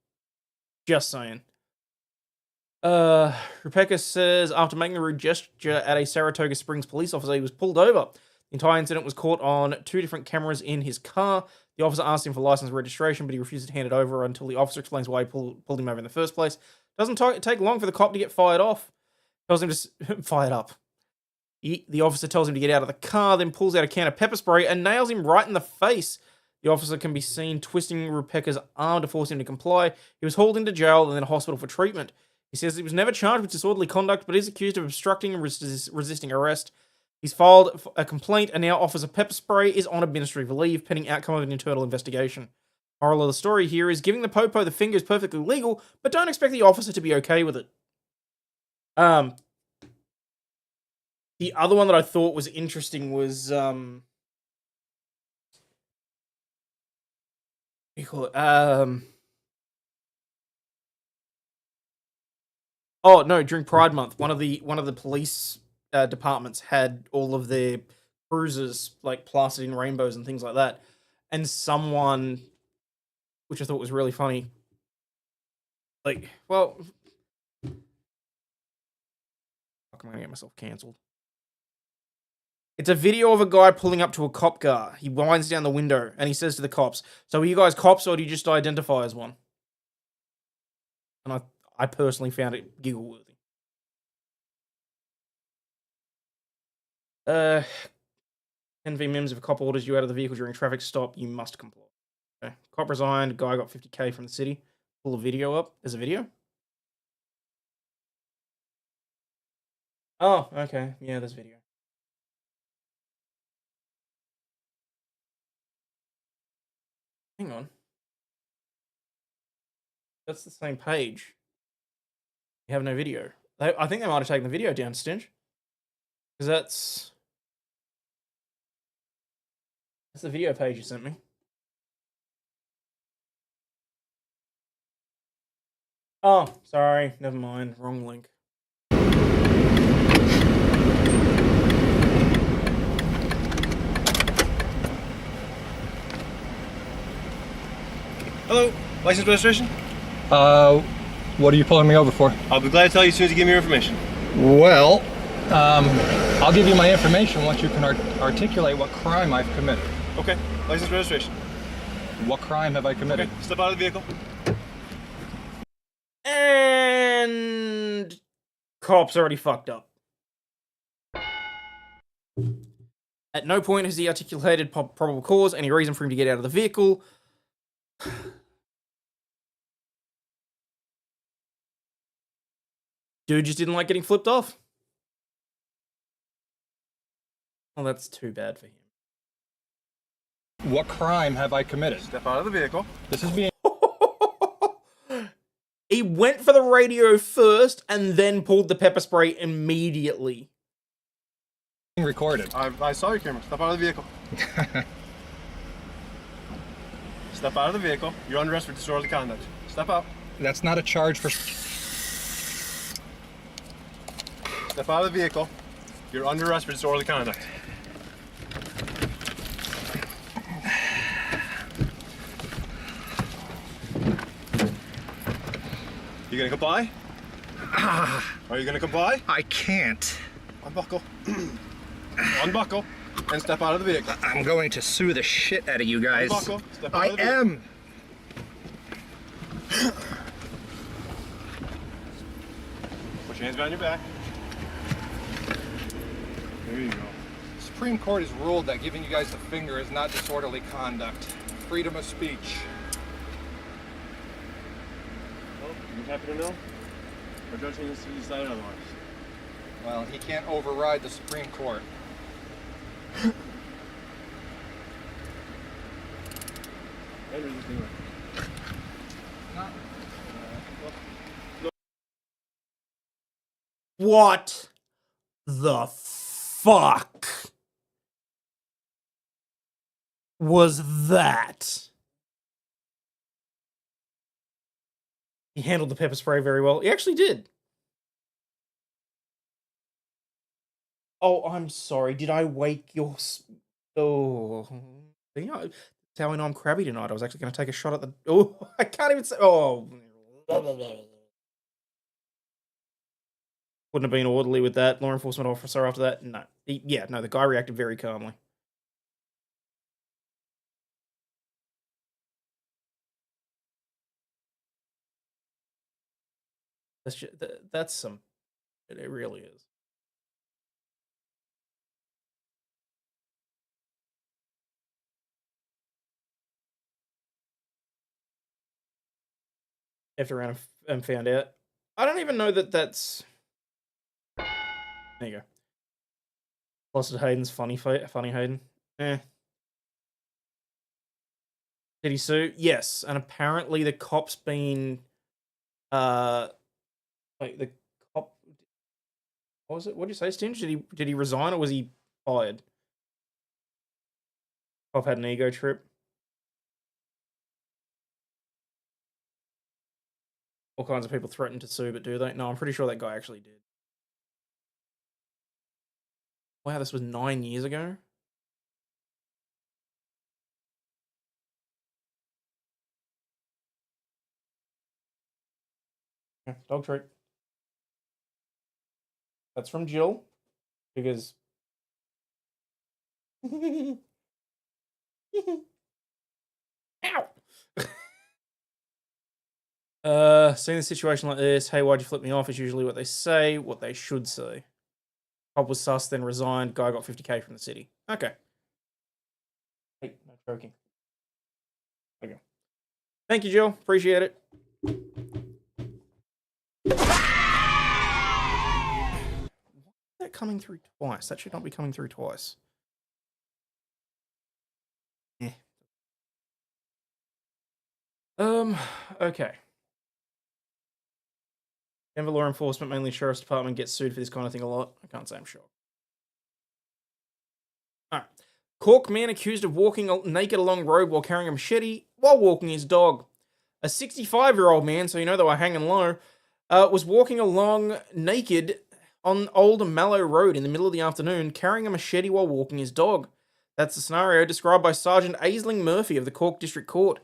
Just saying. Rupeka says after making a rude gesture at a Saratoga Springs police officer, he was pulled over. The entire incident was caught on 2 different cameras in his car. The officer asked him for license and registration, but he refused to hand it over until the officer explains why he pulled him over in the first place. Doesn't take long for the cop to get fired off. Tells him to fired up. The officer tells him to get out of the car, then pulls out a can of pepper spray and nails him right in the face. The officer can be seen twisting Rupeka's arm to force him to comply. He was hauled into jail and then hospital for treatment. He says he was never charged with disorderly conduct, but is accused of obstructing and resisting arrest. He's filed a complaint and now offers a pepper spray, is on administrative leave, pending outcome of an internal investigation. Moral of the story here is giving the popo the finger is perfectly legal, but don't expect the officer to be okay with it. The other one that I thought was interesting was, what do you call it? Oh no, during Pride Month, one of the police departments had all of their cruisers like plastered in rainbows and things like that, and someone, which I thought was really funny, like, well, fuck, I'm gonna get myself cancelled. It's a video of a guy pulling up to a cop car. He winds down the window and he says to the cops, "So are you guys cops or do you just identify as one?" And I personally found it giggle-worthy. NV Mims, if a cop orders you out of the vehicle during a traffic stop, you must comply. Okay. Cop resigned, guy got 50K from the city. Pull a video up. There's a video? Oh, okay. Yeah, there's video. Hang on. That's the same page. You have no video. I think they might have taken the video down, Stinch. Because that's the video page you sent me. Oh, sorry. Never mind. Wrong link. Hello, license registration? What are you pulling me over for? I'll be glad to tell you as soon as you give me your information. Well, I'll give you my information once you can articulate what crime I've committed. Okay, license registration. What crime have I committed? Okay, step out of the vehicle. And cop's already fucked up. At no point has he articulated probable cause, any reason for him to get out of the vehicle. Dude just didn't like getting flipped off. Well, that's too bad for him. What crime have I committed? Step out of the vehicle. This is being... He went for the radio first and then pulled the pepper spray immediately. recorded. I saw your camera. Step out of the vehicle. Step out of the vehicle. You're under arrest for disorderly conduct. Step out. That's not a charge for... Step out of the vehicle. You're under arrest for disorderly conduct. You gonna comply? Are you gonna comply? I can't. Unbuckle. Unbuckle and step out of the vehicle. I'm going to sue the shit out of you guys. Unbuckle, step out I of the vehicle. am. Put your hands behind your back. There you go. The Supreme Court has ruled that giving you guys the finger is not disorderly conduct. Freedom of speech. Well, you happy to know? Our judge needs to decide otherwise. Well, he can't override the Supreme Court. Andrew, this thing right. What the fuck was that? He handled the pepper spray very well. He actually did. Oh, I'm sorry. Did I wake your... Oh. You know, that's how I know I'm crabby tonight. I was actually going to take a shot at the... Oh, I can't even say... Oh. Wouldn't have been orderly with that. Law enforcement officer after that? No. No, the guy reacted very calmly. That's some... It really is. After around and found out. I don't even know that that's... There you go. Closeted Hayden's funny Hayden. Did he sue? Yes, and apparently the cop's been... Like, the cop... What was it? What did you say, Stinge? Did he resign, or was he fired? Cop had an ego trip. All kinds of people threaten to sue, but do they? No, I'm pretty sure that guy actually did. Wow, this was 9 years ago? Yeah, dog treat. That's from Jill. Because... Ow! Seeing a situation like this, hey, why'd you flip me off, is usually what they say, what they should say. Cop was sus, then resigned, guy got 50k from the city. Okay. Hey, no joking. Okay. Thank you, Jill. Appreciate it. Why is that coming through twice? That should not be coming through twice. Yeah. Okay. Denver law enforcement, mainly sheriff's department, gets sued for this kind of thing a lot. I can't say I'm sure. Alright. Cork man accused of walking naked along road while carrying a machete while walking his dog. A 65-year-old man, so you know they were hanging low, was walking along naked on Old Mallow Road in the middle of the afternoon, carrying a machete while walking his dog. That's the scenario described by Sergeant Aisling Murphy of the Cork District Court.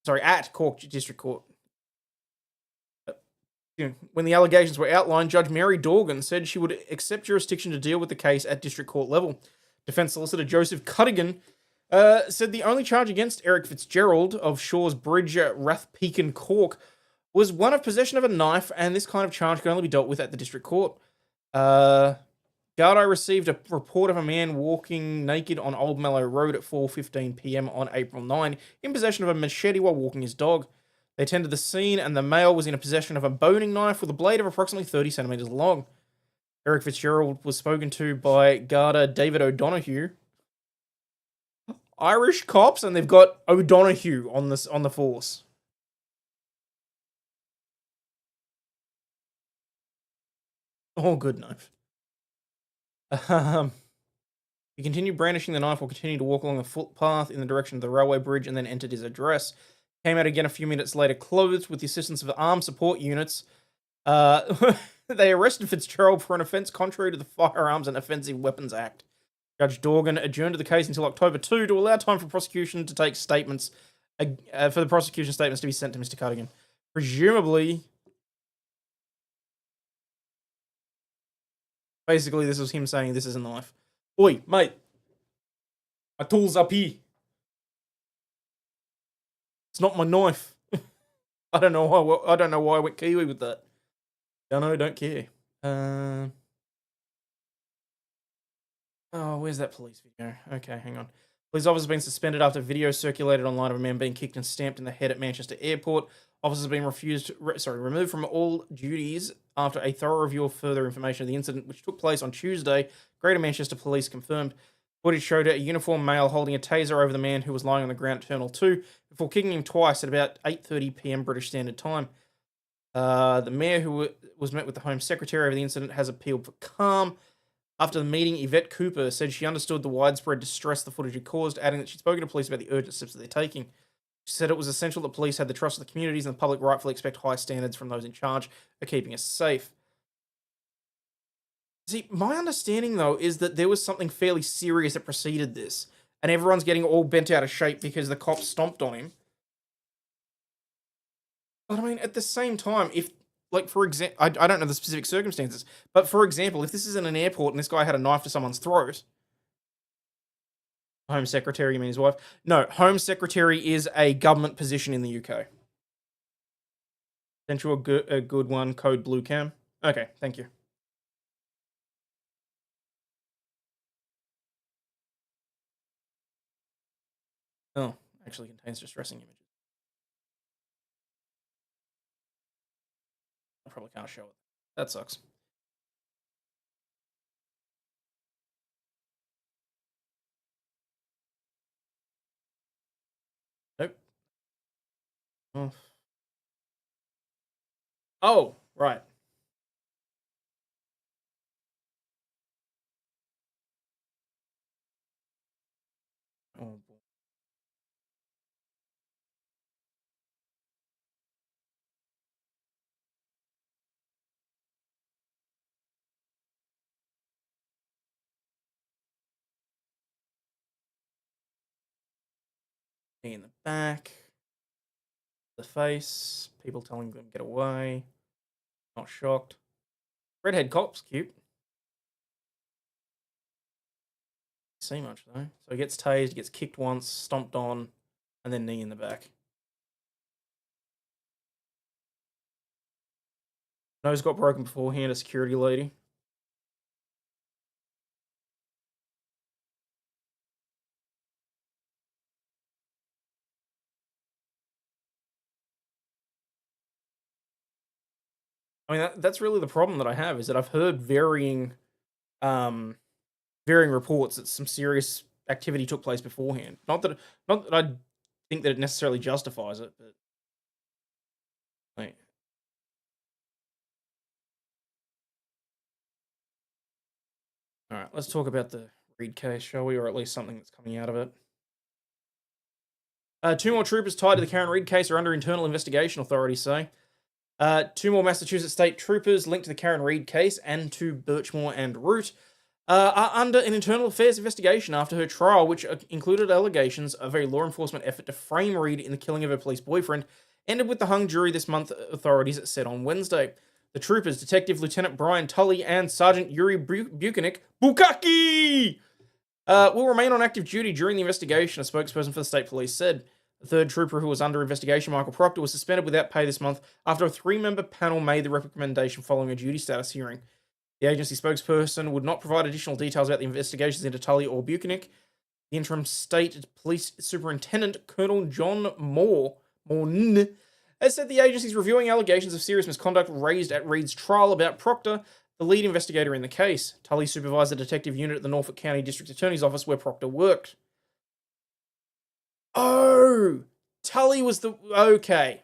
Sorry, at Cork District Court. When the allegations were outlined, Judge Mary Dorgan said she would accept jurisdiction to deal with the case at district court level. Defense solicitor Joseph Cuddigan said the only charge against Eric Fitzgerald of Shaw's Bridge, Rathpeacon, Cork, was one of possession of a knife, and this kind of charge can only be dealt with at the district court. Gardo received a report of a man walking naked on Old Mallow Road at 4:15 p.m. on April 9 in possession of a machete while walking his dog. They attended the scene, and the male was in possession of a boning knife with a blade of approximately 30 centimeters long. Eric Fitzgerald was spoken to by Garda David O'Donoghue. Irish cops, and they've got O'Donoghue on the force. Oh, good knife. He continued brandishing the knife while continuing to walk along a footpath in the direction of the railway bridge, and then entered his address. Came out again a few minutes later, clothed with the assistance of armed support units. They arrested Fitzgerald for an offence contrary to the Firearms and Offensive Weapons Act. Judge Dorgan adjourned the case until October 2 to allow time for prosecution to take statements, for the prosecution statements to be sent to Mr. Cuddigan. Presumably, basically, this was him saying, "This is a knife. Oi, mate, my tool's up here. It's not my knife." I don't know why I went Kiwi with that. Don't know, don't care. Oh, where's that police video? Okay, hang on. Police officers have been suspended after video circulated online of a man being kicked and stamped in the head at Manchester Airport. Officers have been removed from all duties after a thorough review of further information of the incident, which took place on Tuesday. Greater Manchester Police confirmed. Footage showed a uniformed male holding a taser over the man who was lying on the ground at Terminal 2 before kicking him twice at about 8:30 p.m. British Standard Time. The mayor, who was met with the Home Secretary over the incident, has appealed for calm. After the meeting, Yvette Cooper said she understood the widespread distress the footage had caused, adding that she'd spoken to police about the urgent steps that they're taking. She said it was essential that police had the trust of the communities and the public rightfully expect high standards from those in charge of keeping us safe. See, my understanding, though, is that there was something fairly serious that preceded this, and everyone's getting all bent out of shape because the cops stomped on him. But I mean, at the same time, if, like, for example, I don't know the specific circumstances, but for example, if this is in an airport and this guy had a knife to someone's throat, Home Secretary, you mean his wife? No, Home Secretary is a government position in the UK. Sent you a good one, code blue cam. Okay, thank you. Oh, actually contains distressing images. I probably can't show it. That sucks. Nope. Oh, right. Oh, boy. Knee in the back. The face. People telling them to get away. Not shocked. Redhead cop's cute. See much though. So he gets tased, gets kicked once, stomped on, and then knee in the back. Nose got broken beforehand, a security lady. I mean, that's really the problem that I have, is that I've heard varying reports that some serious activity took place beforehand. Not that I think that it necessarily justifies it, but like, all right, let's talk about the Reed case, shall we, or at least something that's coming out of it. 2 more troopers tied to the Karen Reed case are under internal investigation, authorities say. 2 more Massachusetts state troopers linked to the Karen Reed case and to Birchmore and Root are under an internal affairs investigation after her trial, which included allegations of a law enforcement effort to frame Reed in the killing of her police boyfriend, ended with the hung jury this month, authorities said on Wednesday. The troopers, Detective Lieutenant Brian Tully and Sergeant Yuri Buchanek, Bukaki, will remain on active duty during the investigation, a spokesperson for the state police said. The 3rd trooper who was under investigation, Michael Proctor, was suspended without pay this month after a 3-member panel made the recommendation following a duty status hearing. The agency spokesperson would not provide additional details about the investigations into Tully or Buchanek. The interim state police superintendent, Colonel John Morn, has said the agency is reviewing allegations of serious misconduct raised at Reed's trial about Proctor, the lead investigator in the case. Tully supervised the detective unit at the Norfolk County District Attorney's Office where Proctor worked. Oh, Tully was the... Okay.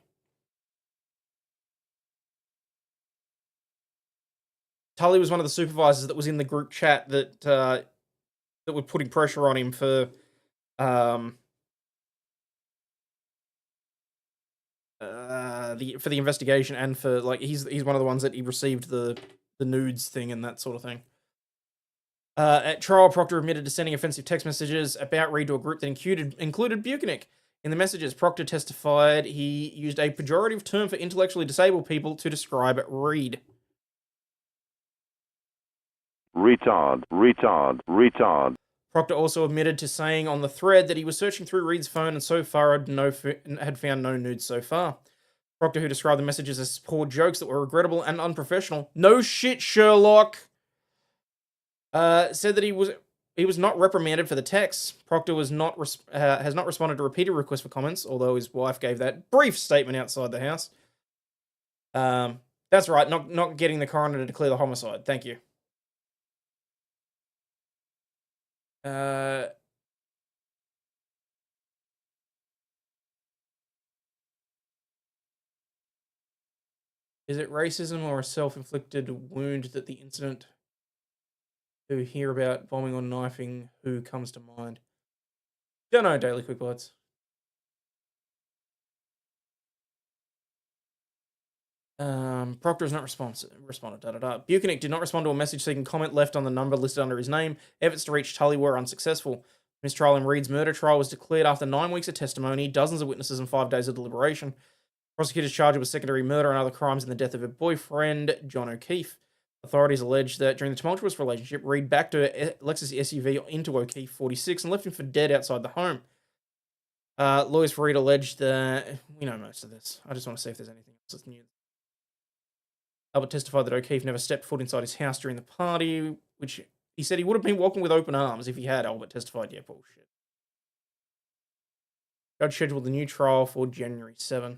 Tully was one of the supervisors that was in the group chat that were putting pressure on him for for the investigation and for like he's one of the ones that he received the nudes thing and that sort of thing. At trial, Proctor admitted to sending offensive text messages about Reed to a group that included Buchanan. In the messages, Proctor testified he used a pejorative term for intellectually disabled people to describe Reed. Retard, retard, retard. Proctor also admitted to saying on the thread that he was searching through Reed's phone and so far had found no nudes so far. Proctor, who described the messages as poor jokes that were regrettable and unprofessional, no shit, Sherlock, said that he was not reprimanded for the texts. Proctor has not responded to repeated requests for comments, although his wife gave that brief statement outside the house. That's right, not getting the coroner to declare the homicide. Thank you. Is it racism or a self-inflicted wound that the incident to hear about bombing or knifing who comes to mind? Don't know, Daily Quick Bites. Proctor has not responded. Buchanan did not respond to a message seeking comment left on the number listed under his name. Efforts to reach Tully were unsuccessful. Mistrial in Reed's murder trial was declared after 9 weeks of testimony, dozens of witnesses, and 5 days of deliberation. Prosecutors charged her with secondary murder and other crimes in the death of her boyfriend, John O'Keefe. Authorities allege that during the tumultuous relationship, Reed backed her Lexus SUV into O'Keefe 46 and left him for dead outside the home. Lawyers for Reed alleged that... We know most of this. I just want to see if there's anything else that's new. Albert testified that O'Keefe never stepped foot inside his house during the party, which he said he would have been welcomed with open arms if he had. Albert testified, yeah, bullshit. Judge scheduled the new trial for January 7.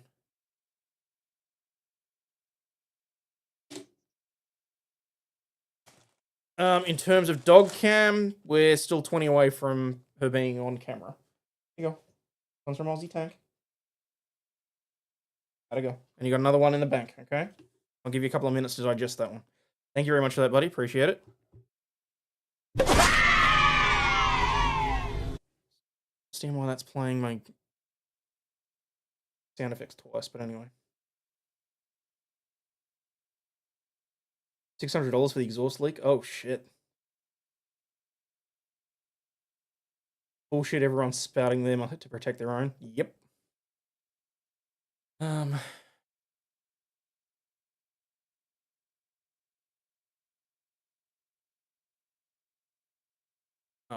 In terms of dog cam, we're still 20 away from her being on camera. Here you go. One's from Aussie Tank. Gotta go. And you got another one in the bank, okay? I'll give you a couple of minutes to digest that one. Thank you very much for that, buddy. Appreciate it. Understand why that's playing my sound effects twice, but anyway. $600 for the exhaust leak? Oh, shit. Bullshit, everyone's spouting them to protect their own. Yep. Oh,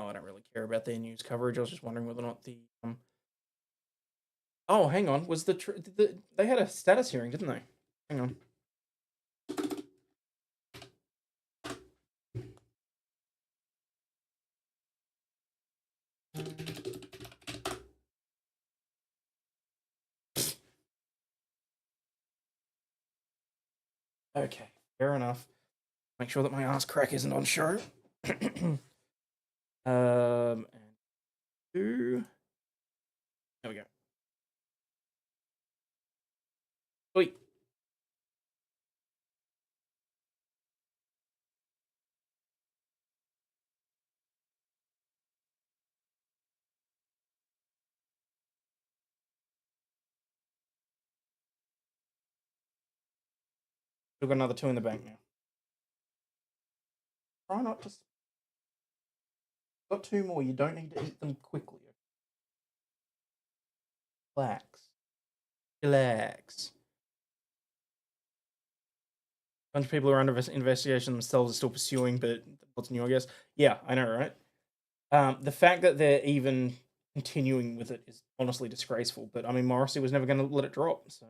I don't really care about their news coverage. I was just wondering whether or not the... Oh, hang on. Was they had a status hearing, didn't they? Hang on. Okay, fair enough. Make sure that my ass crack isn't on show. And two. There we go. Sweet. We've got another 2 in the bank now. Try not to... Got 2 more. You don't need to eat them quickly. Relax. Relax. A bunch of people who are under investigation themselves are still pursuing, but what's new, I guess? Yeah, I know, right? The fact that they're even continuing with it is honestly disgraceful, but I mean, Morrissey was never going to let it drop, so...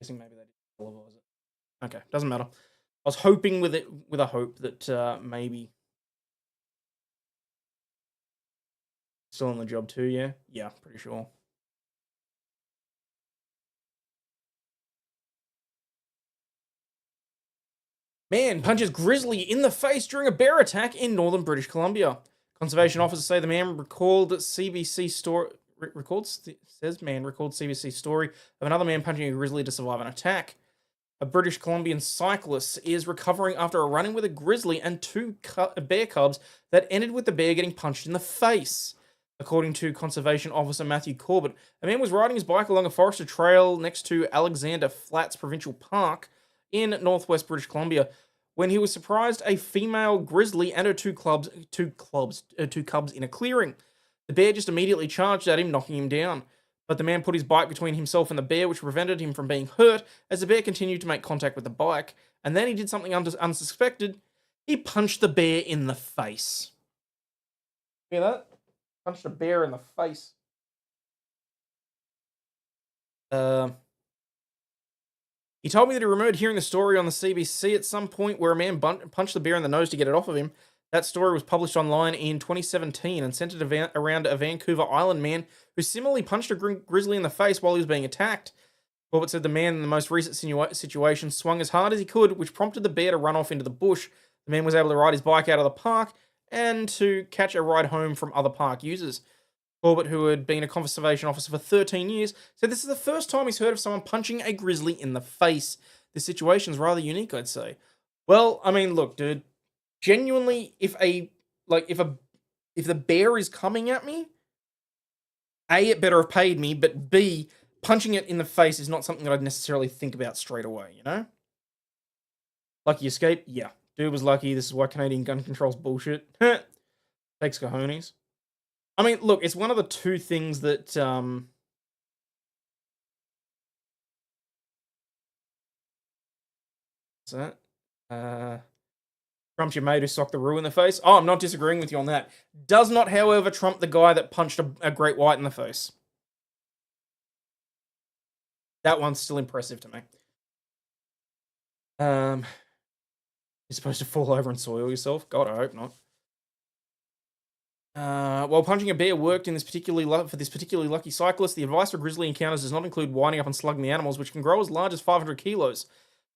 Guessing maybe they did televise it. Okay, doesn't matter. I was hoping with a hope that maybe still on the job too. Yeah, pretty sure. Man punches grizzly in the face during a bear attack in northern British Columbia. Conservation officers say the man recalled CBC story. Recalled CBC story of another man punching a grizzly to survive an attack. A British Columbian cyclist is recovering after a run-in with a grizzly and two bear cubs that ended with the bear getting punched in the face. According to Conservation Officer Matthew Corbett, a man was riding his bike along a forested trail next to Alexander Flats Provincial Park in northwest British Columbia when he was surprised a female grizzly and her two cubs in a clearing. The bear just immediately charged at him, knocking him down. But the man put his bike between himself and the bear, which prevented him from being hurt as the bear continued to make contact with the bike. And then he did something unsuspected. He punched the bear in the face. Hear that? Punched a bear in the face. He told me that he remembered hearing the story on the CBC at some point where a man punched the bear in the nose to get it off of him. That story was published online in 2017 and centered around a Vancouver Island man who similarly punched a grizzly in the face while he was being attacked. Corbett said the man in the most recent situation swung as hard as he could, which prompted the bear to run off into the bush. The man was able to ride his bike out of the park and to catch a ride home from other park users. Corbett, who had been a conservation officer for 13 years, said this is the first time he's heard of someone punching a grizzly in the face. This situation's rather unique, I'd say. Well, I mean, look, dude. Genuinely, if the bear is coming at me, A, it better have paid me, but B, punching it in the face is not something that I'd necessarily think about straight away, you know? Lucky escape? Yeah. Dude was lucky. This is why Canadian gun control's bullshit. Takes cojones. I mean, look, it's one of the two things that, what's that? Trump's your mate who socked the roo in the face. Oh, I'm not disagreeing with you on that. Does not, however, trump the guy that punched a great white in the face. That one's still impressive to me. You're supposed to fall over and soil yourself? God, I hope not. While punching a bear worked in this for this particularly lucky cyclist, the advice for grizzly encounters does not include winding up and slugging the animals, which can grow as large as 500 kilos.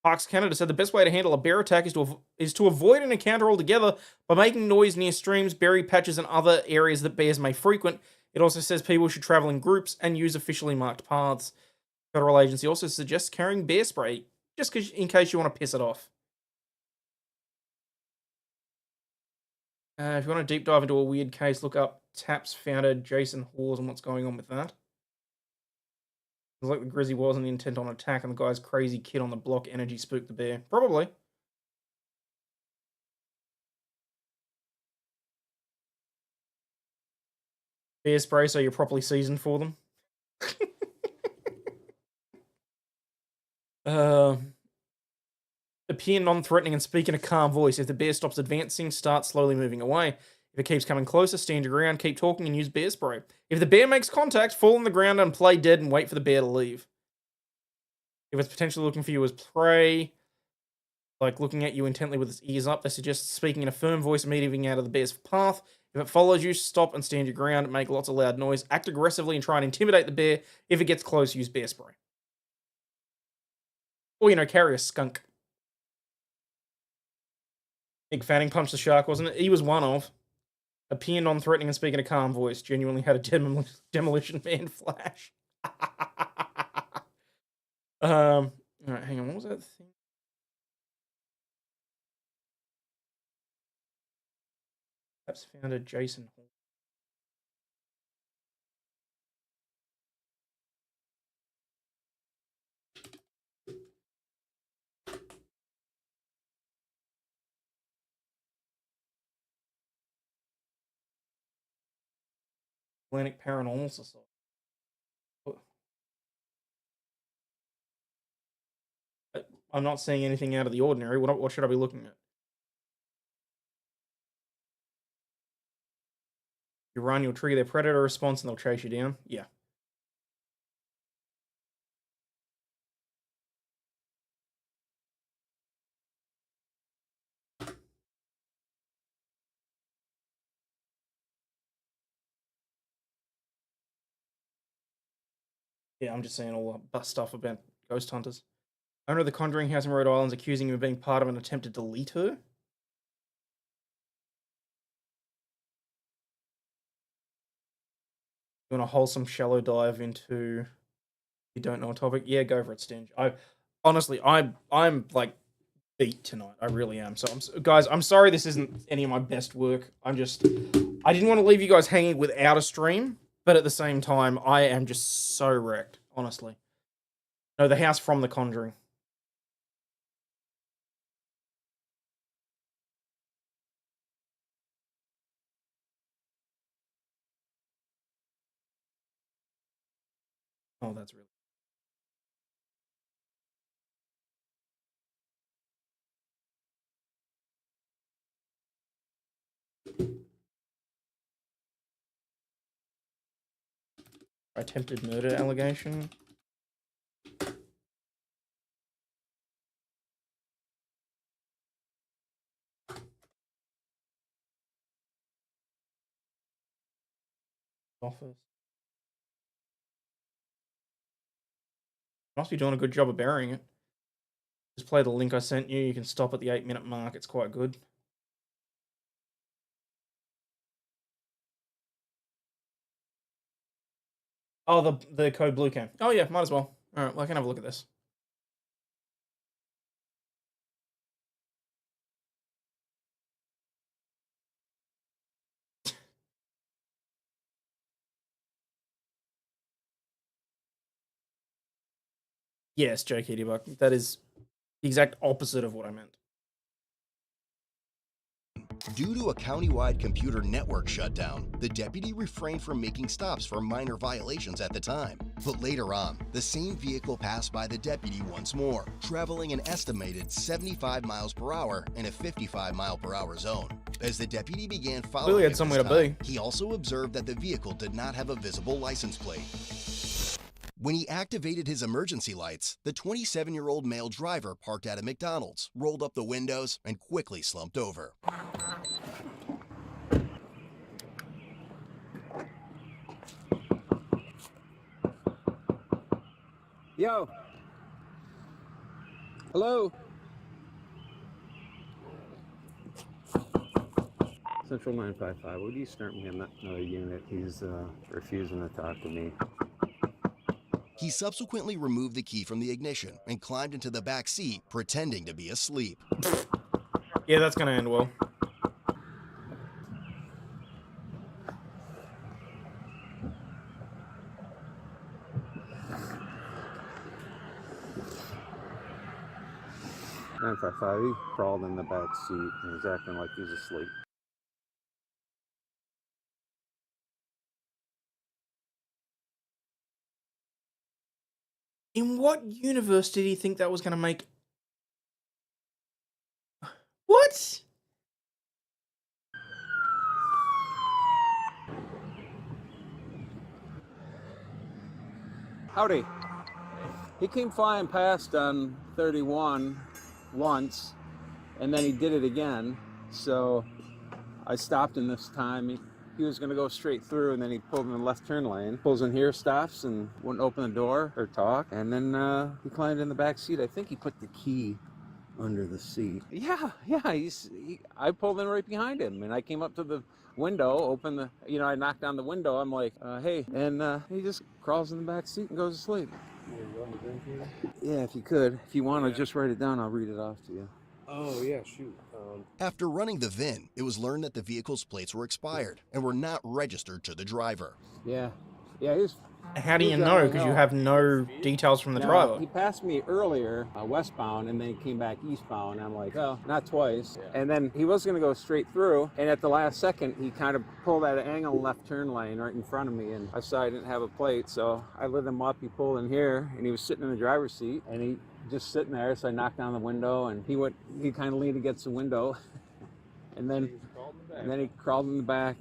Parks Canada said the best way to handle a bear attack is to avoid an encounter altogether by making noise near streams, berry patches, and other areas that bears may frequent. It also says people should travel in groups and use officially marked paths. The federal agency also suggests carrying bear spray, just in case you want to piss it off. If you want to deep dive into a weird case, look up TAPS founder Jason Hawes and what's going on with that. It's like the grizzly wasn't intent on attack and the guy's crazy kid on the block energy spooked the bear. Probably. Bear spray so you're properly seasoned for them. Appear non-threatening and speak in a calm voice. If the bear stops advancing, start slowly moving away. If it keeps coming closer, stand your ground, keep talking, and use bear spray. If the bear makes contact, fall on the ground and play dead and wait for the bear to leave. If it's potentially looking for you as prey, like looking at you intently with its ears up, they suggest speaking in a firm voice immediately out of the bear's path. If it follows you, stop and stand your ground, make lots of loud noise, act aggressively and try and intimidate the bear. If it gets close, use bear spray. Or, carry a skunk. Big Fanning punched the shark, wasn't it? He was one of. Appear non-threatening and speak in a calm voice. Genuinely had a demolition man flash. Alright, hang on. What was that thing? Perhaps founder Jason Hall. Atlantic Paranormal Society. I'm not seeing anything out of the ordinary. What should I be looking at? You run, you'll trigger their predator response and they'll chase you down. Yeah. Yeah, I'm just saying all the stuff about ghost hunters. Owner of the Conjuring House in Rhode Island is accusing him of being part of an attempt to delete her. You want a wholesome, shallow dive into you don't know a topic? Yeah, go for it, Stinge. I'm like beat tonight. I really am. So, guys, I'm sorry this isn't any of my best work. I didn't want to leave you guys hanging without a stream, but at the same time, I am just so wrecked, honestly. No, the house from The Conjuring. Oh, that's really. Attempted murder allegation. Office. Must be doing a good job of burying it. Just play the link I sent you. You can stop at the 8-minute mark. It's quite good. Oh, the code blue cam. Oh yeah, might as well. All right, well, I can have a look at this. Yes, Joe Kittybuck. That is the exact opposite of what I meant. Due to a countywide computer network shutdown, the deputy refrained from making stops for minor violations at the time. But later on, the same vehicle passed by the deputy once more, traveling an estimated 75 miles per hour in a 55 mile per hour zone. As the deputy began following Clearly had it somewhere this to be. time, he also observed that the vehicle did not have a visible license plate. When he activated his emergency lights, the 27-year-old male driver parked at a McDonald's, rolled up the windows, and quickly slumped over. Yo. Hello. Central 955, would you start me on another unit? He's refusing to talk to me. He subsequently removed the key from the ignition and climbed into the back seat, pretending to be asleep. Yeah, that's gonna end well. He crawled in the back seat and he's acting like he's asleep. In what universe did he think that was gonna make? What? Howdy. He came flying past on 31 once, and then he did it again. So I stopped him this time. He was going to go straight through, and then he pulled in the left turn lane. Pulls in here, stops, and wouldn't open the door or talk. And then he climbed in the back seat. I think he put the key under the seat. Yeah. I pulled in right behind him, and I came up to the window, opened the, I knocked on the window. I'm like, hey, and he just crawls in the back seat and goes to sleep. Yeah, if you could. If you want to just write it down, I'll read it off to you. Oh, yeah, shoot. After running the VIN, it was learned that the vehicle's plates were expired and were not registered to the driver. Yeah, he's... How do you know? Because you have no details from the driver. He passed me earlier, westbound, and then he came back eastbound. I'm like, oh, not twice. Yeah. And then he was going to go straight through, and at the last second, he kind of pulled at an angle left turn lane right in front of me, and I saw I didn't have a plate, so I lit him up. He pulled in here, and he was sitting in the driver's seat, and he just sitting there, so I knocked on the window, and he kind of leaned against the window, and then he crawled in the back.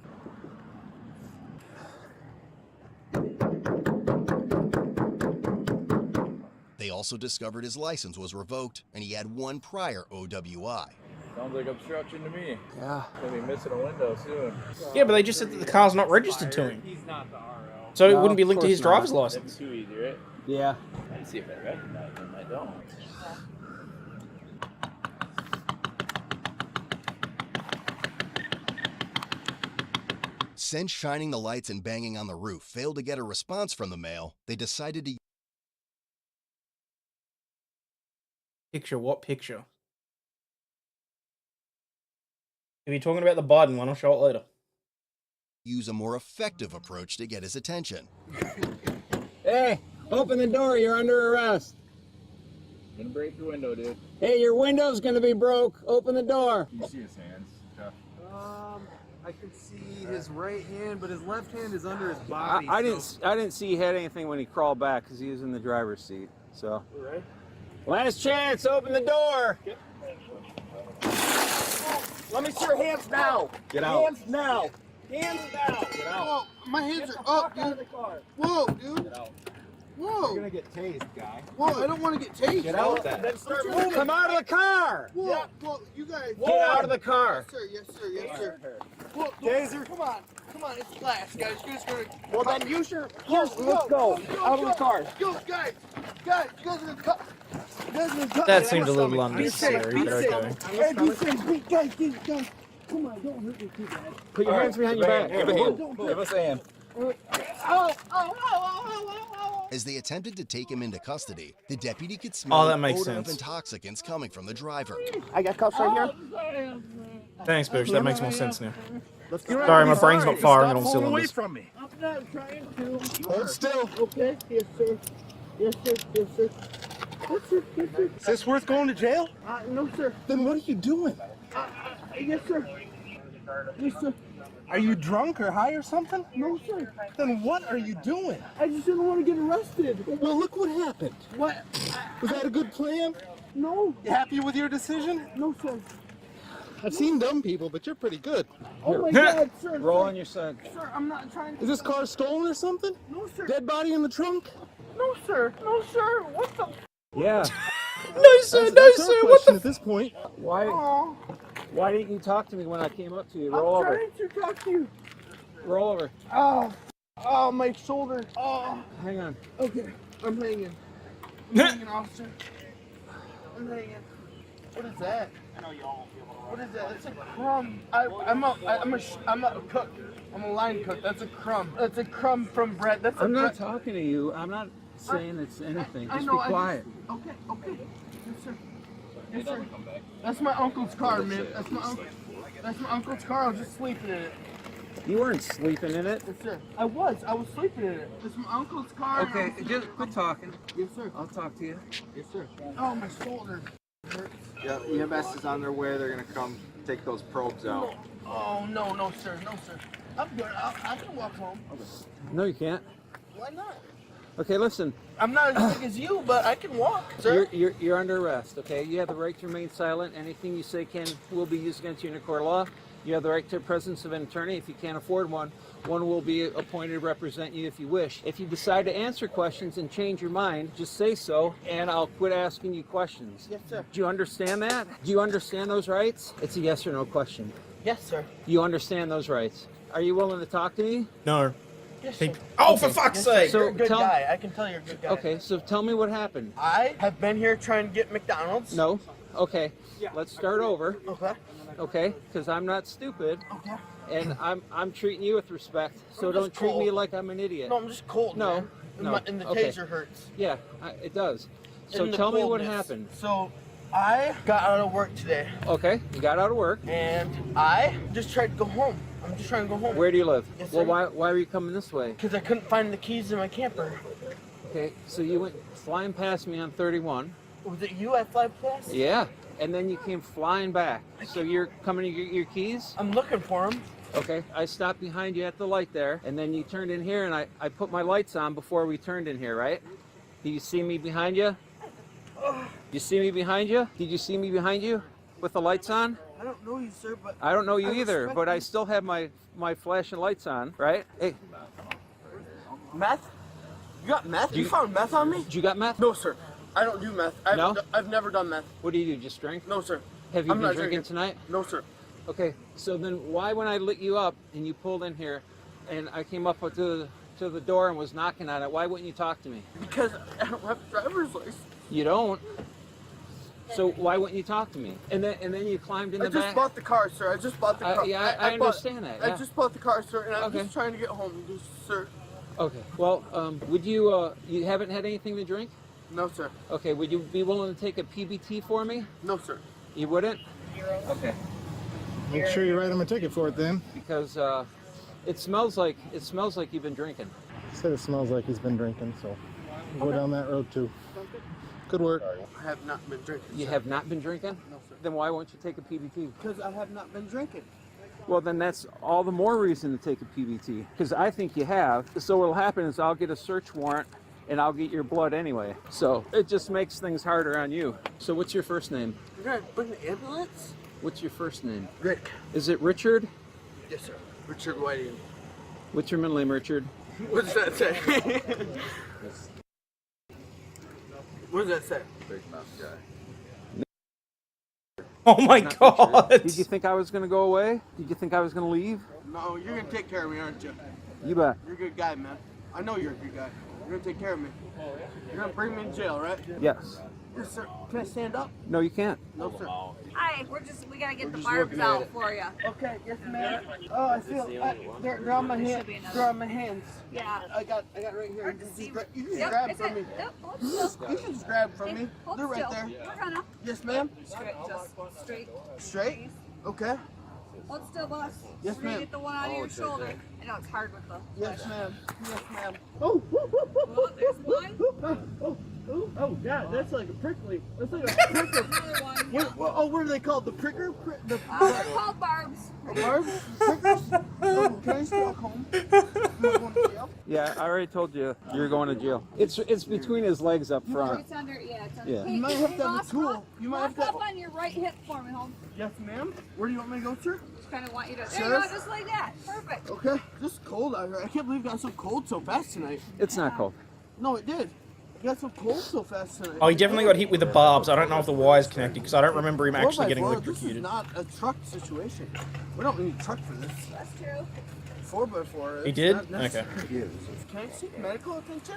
They also discovered his license was revoked and he had one prior OWI. Sounds like obstruction to me. Yeah. He'll be missing a window soon. Yeah, but they just said that the car's not registered to him. He's not the RL. So it wouldn't be linked to his driver's license. That's too easy, right? Yeah. I can see if I recognize him. I don't. Since shining the lights and banging on the roof failed to get a response from the male, they decided to Picture what picture? If you're talking about the Biden one, I'll show it later. use a more effective approach to get his attention. Hey, open the door. You're under arrest. I'm gonna break your window, dude. Hey, your window's gonna be broke. Open the door. Can you see his hands? Jeff? I can see his right hand, but his left hand is under his body. I didn't see he had anything when he crawled back because he was in the driver's seat. So. Right. Last chance. Open the door. Let me see your hands now. Get out. Hands now. Hands now. Get out. Whoa, my hands are up, dude. Whoa, dude. Get out. Whoa. You're gonna get tased, guy. Whoa, I don't want to get tased. Get out then. Then start moving. Come out of the car. Whoa, yeah. Well, you guys. Get out of the car. Yes, sir. Yes, sir. Yes, sir. Whoa, taser. Come on. Come on. It's glass, guys. You guys gonna. Well, then use your. Let's go. Out of the car. Go, guys. Guys, you guys are gonna cut. That seemed a little unnecessary, but okay. Hey, be safe. Guys. Come on, don't hurt me too bad. Put your hands behind your back. Give a hand. Give us a hand. As they attempted to take him into custody, the deputy could smell that an makes odor sense. of intoxicants coming from the driver. I got cuffs right here. Thanks, Boosh. That makes more sense now. Sorry, Sorry, my brain's not firing on cylinders. from me. I'm not trying to. Hold still. Okay. Yes, sir. Yes, sir. Yes, sir. Yes, sir. Yes, sir. Is this worth going to jail? No, sir. Then what are you doing? Yes, sir. Yes, sir. Are you drunk or high or something? No, sir. Then what are you doing? I just didn't want to get arrested. Well, look what happened. What? Was that a good plan? No. You happy with your decision? No, sir. I've seen dumb people, but you're pretty good. Oh my God, sir. Roll on your side. Sir, I'm not trying to. Is this car stolen or something? No, sir. Dead body in the trunk? No, sir. No, sir. What the? Yeah. No, sir. No, sir. What the? At this point. Why didn't you talk to me when I came up to you? Roll over. I'm trying to talk to you. Roll over. Oh, my shoulder. Oh. Hang on. Okay, I'm hanging. I'm hanging, officer. I'm hanging. What is that? I know you all feel. What is that? That's a crumb. I'm a cook. I'm a line cook. That's a crumb. That's a crumb from bread. That's. I'm not talking to you. I'm not saying it's anything. Just be quiet. Okay. Yes, sir. Yes, sir. That's my uncle's car, man. That's my uncle's car. I was just sleeping in it. You weren't sleeping in it. Yes, sir. I was sleeping in it. That's my uncle's car. Okay, just quit talking. Yes, sir. I'll talk to you. Yes, sir. Oh, my shoulder hurts. Yeah, EMS is on their way. They're gonna come take those probes out. Oh, no, sir. No, sir. I'm good. I can walk home. Okay. No, you can't. Why not? Okay, listen. I'm not as big as you, but I can walk, sir. You're under arrest, okay? You have the right to remain silent. Anything you say will be used against you in a court of law. You have the right to the presence of an attorney. If you can't afford one will be appointed to represent you if you wish. If you decide to answer questions and change your mind, just say so, and I'll quit asking you questions. Yes, sir. Do you understand that? Do you understand those rights? It's a yes or no question. Yes, sir. You understand those rights? Are you willing to talk to me? No. Yes, sir. Oh, for fuck's sake! You're a good guy. I can tell you're a good guy. Okay, so tell me what happened. I have been here trying to get McDonald's. No. Okay. Let's start over. Okay. Okay, because I'm not stupid. Okay. And I'm treating you with respect, so don't treat me like I'm an idiot. No, I'm just cold. No, man. no. And the Okay. taser hurts. Yeah, it does. So And the tell me what coldness. happened. So, I got out of work today, Okay, you got out of work. and I just tried to go home. I'm just trying to go home. Where do you live? Yes, Well, sir. why were you coming this way? Because I couldn't find the keys in my camper. Okay, so you went flying past me on 31. Was it you at Fly Plus? Yeah, and then you came flying back. So you're coming to get your keys? I'm looking for them. Okay, I stopped behind you at the light there, and then you turned in here, and I put my lights on before we turned in here, right? Do you see me behind you? You see me behind you? Did you see me behind you with the lights on? I don't know you, sir, but I don't know you either, respect but I you. still have my flashing lights on, right? Hey, Meth? You got meth? You found meth on me? did you got meth? No, sir. I don't do meth. No? I've never done meth. What do you do, just drink? No, sir. Have you I'm been not drinking drinking. tonight? No, sir. Okay, so then why when I lit you up and you pulled in here and I came up to to the door and was knocking on it, why wouldn't you talk to me? Because I don't have a driver's license. You don't. So why wouldn't you talk to me? And then you climbed in the back. I just bought the car, sir. I just bought the car. Yeah, I understand that. Yeah. I just bought the car, sir, and I'm just trying to get home, sir. Okay. Well, would you? You haven't had anything to drink? No, sir. Okay. Would you be willing to take a PBT for me? No, sir. You wouldn't? Okay. Make sure you write him a ticket for it then. Because it smells like you've been drinking. He said it smells like he's been drinking, so we'll go down that road too. Good work. I have not been drinking. You have not been drinking? No, sir. Then why won't you take a PBT? Because I have not been drinking. Well, then that's all the more reason to take a PBT. Because I think you have. So what'll happen is I'll get a search warrant and I'll get your blood anyway. So it just makes things harder on you. So what's your first name? You're going to bring the ambulance? What's your first name? Rick. Is it Richard? Yes, sir. Richard Whiting. What's your middle name, Richard? What does that say? What does that say? Big mouth guy. Oh my God! Did you think I was going to go away? Did you think I was going to leave? No, you're going to take care of me, aren't you? You bet. You're a good guy, man. I know you're a good guy. You're going to take care of me. You're going to bring me in jail, right? Yes. Yes, sir. Can I stand up? No, you can't. No, sir. Hi, we gotta get the barbs out for you. Okay, yes, ma'am. Oh, I feel, they're on my hands. They're on my hands. Yeah. I got right here. You can just Yep, grab it's from me. it. Yep, hold still. You can just grab from me. Hold They're right still. there. We're gonna. Yes, ma'am. Just straight. Straight? Okay. Hold still, boss. Yes, We're gonna ma'am. get the one out of your shoulder. I know it's hard with the. Yes, ma'am. Yes, ma'am. Oh, Oh, there's one. oh, God, that's like a prickly. That's like a pricker. Another one. What are they called? The pricker? They're called barbs. Barbs? Prickers? Oh, can I just walk home? Am I going to jail? Yeah, I already told you you're going to jail. It's between his legs up front. It's under, it's under. Yeah. Hey, You might have to have a boss, tool. You might have to walk have. up on your right hip for me, home. Yes, ma'am. Where do you want me to go, sir? Just kind of want you to. There Sure. you go, just like that. Perfect. Okay. Just cold out here. I can't believe it got so cold so fast tonight. It's not cold. No, it did. It got so cold so fast tonight. Oh, he definitely got hit with the barbs. I don't know if the wire's connected because I don't remember him 4x4, actually getting This is electrocuted. not a truck situation. We don't need a truck for this. That's true. 4x4. He it's did? not necessary. Okay. Can I seek medical attention?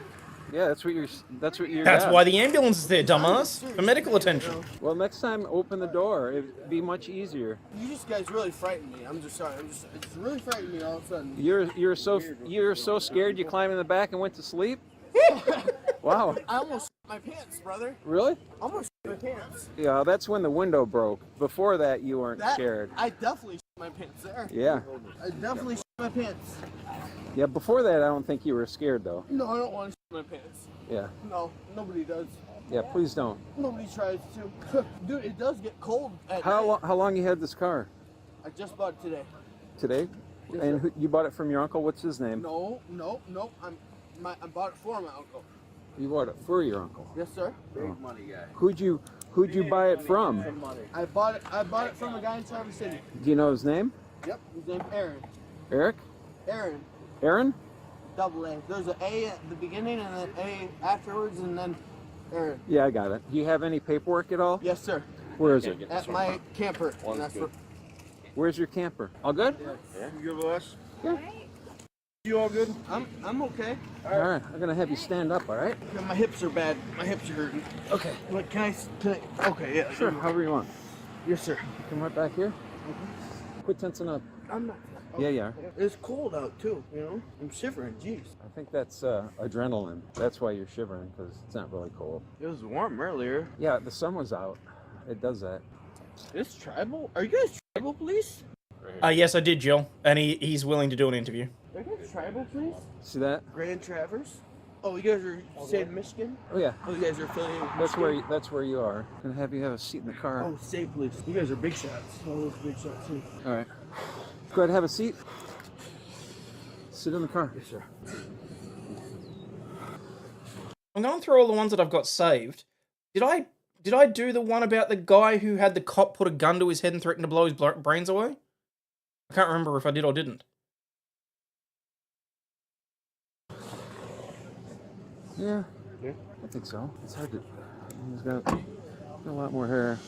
Yeah, that's what you're. That's why the ambulance is there, dumbass. For medical attention. Well, next time open the door. It'd be much easier. You just guys really frightened me. I'm just sorry. It's really frightened me all of a sudden. You're so scared you climbed in the back and went to sleep. Wow. I almost shit my pants, brother. Really? Almost shit my pants. Yeah, that's when the window broke. Before that, you weren't scared. I definitely shit my pants there. Yeah. I definitely shit my pants. Yeah, before that, I don't think you were scared though. No, I don't want to shit my pants. Yeah. No, nobody does. Yeah, please don't. Nobody tries to. Dude, it does get cold at How night. how long you had this car? I just bought it today. Today? Yes, And sir. you bought it from your uncle? What's his name? No. I bought it for my uncle. You bought it for your uncle. Yes, sir. Big money guy. Who'd you buy it from? I bought it from a guy in Traverse City. Do you know his name? Yep, his name's Aaron. Eric? Aaron. Aaron? Double A. There's an A at the beginning and an A afterwards, and then Aaron. Yeah, I got it. Do you have any paperwork at all? Yes, sir. Where is it? At my camper. And that's where, Where's your camper? All good? yeah. You good with us? Yeah. You all good? I'm okay. All right. I'm gonna have you stand up. All right? Okay, my hips are bad. My hips are hurting. Okay. What can I? Okay, yeah. Sure. However you want. Yes, sir. Come right back here. Quit tensing up. I'm not. Yeah, you are. It's cold out too. You know, I'm shivering. Jeez. I think that's adrenaline. That's why you're shivering, because it's not really cold. It was warm earlier. Yeah, the sun was out. It does that. It's tribal. Are you guys tribal police? Yes, I did, Jill. And he's willing to do an interview. Are you guys tribal police? See that? Grand Traverse. Oh, you guys are state of Michigan. Oh yeah. Oh, you guys are affiliated with That's Michigan? where you are. Gonna have you have a seat in the car. Oh, state police. You guys are big shots. Oh, those big shots too. All right. Go ahead, have a seat. Sit in the car. Yes, sir. I'm going through all the ones that I've got saved. Did I do the one about the guy who had the cop put a gun to his head and threatened to blow his brains away? I can't remember if I did or didn't. Yeah. I think so. It's hard to. He's got a lot more hair.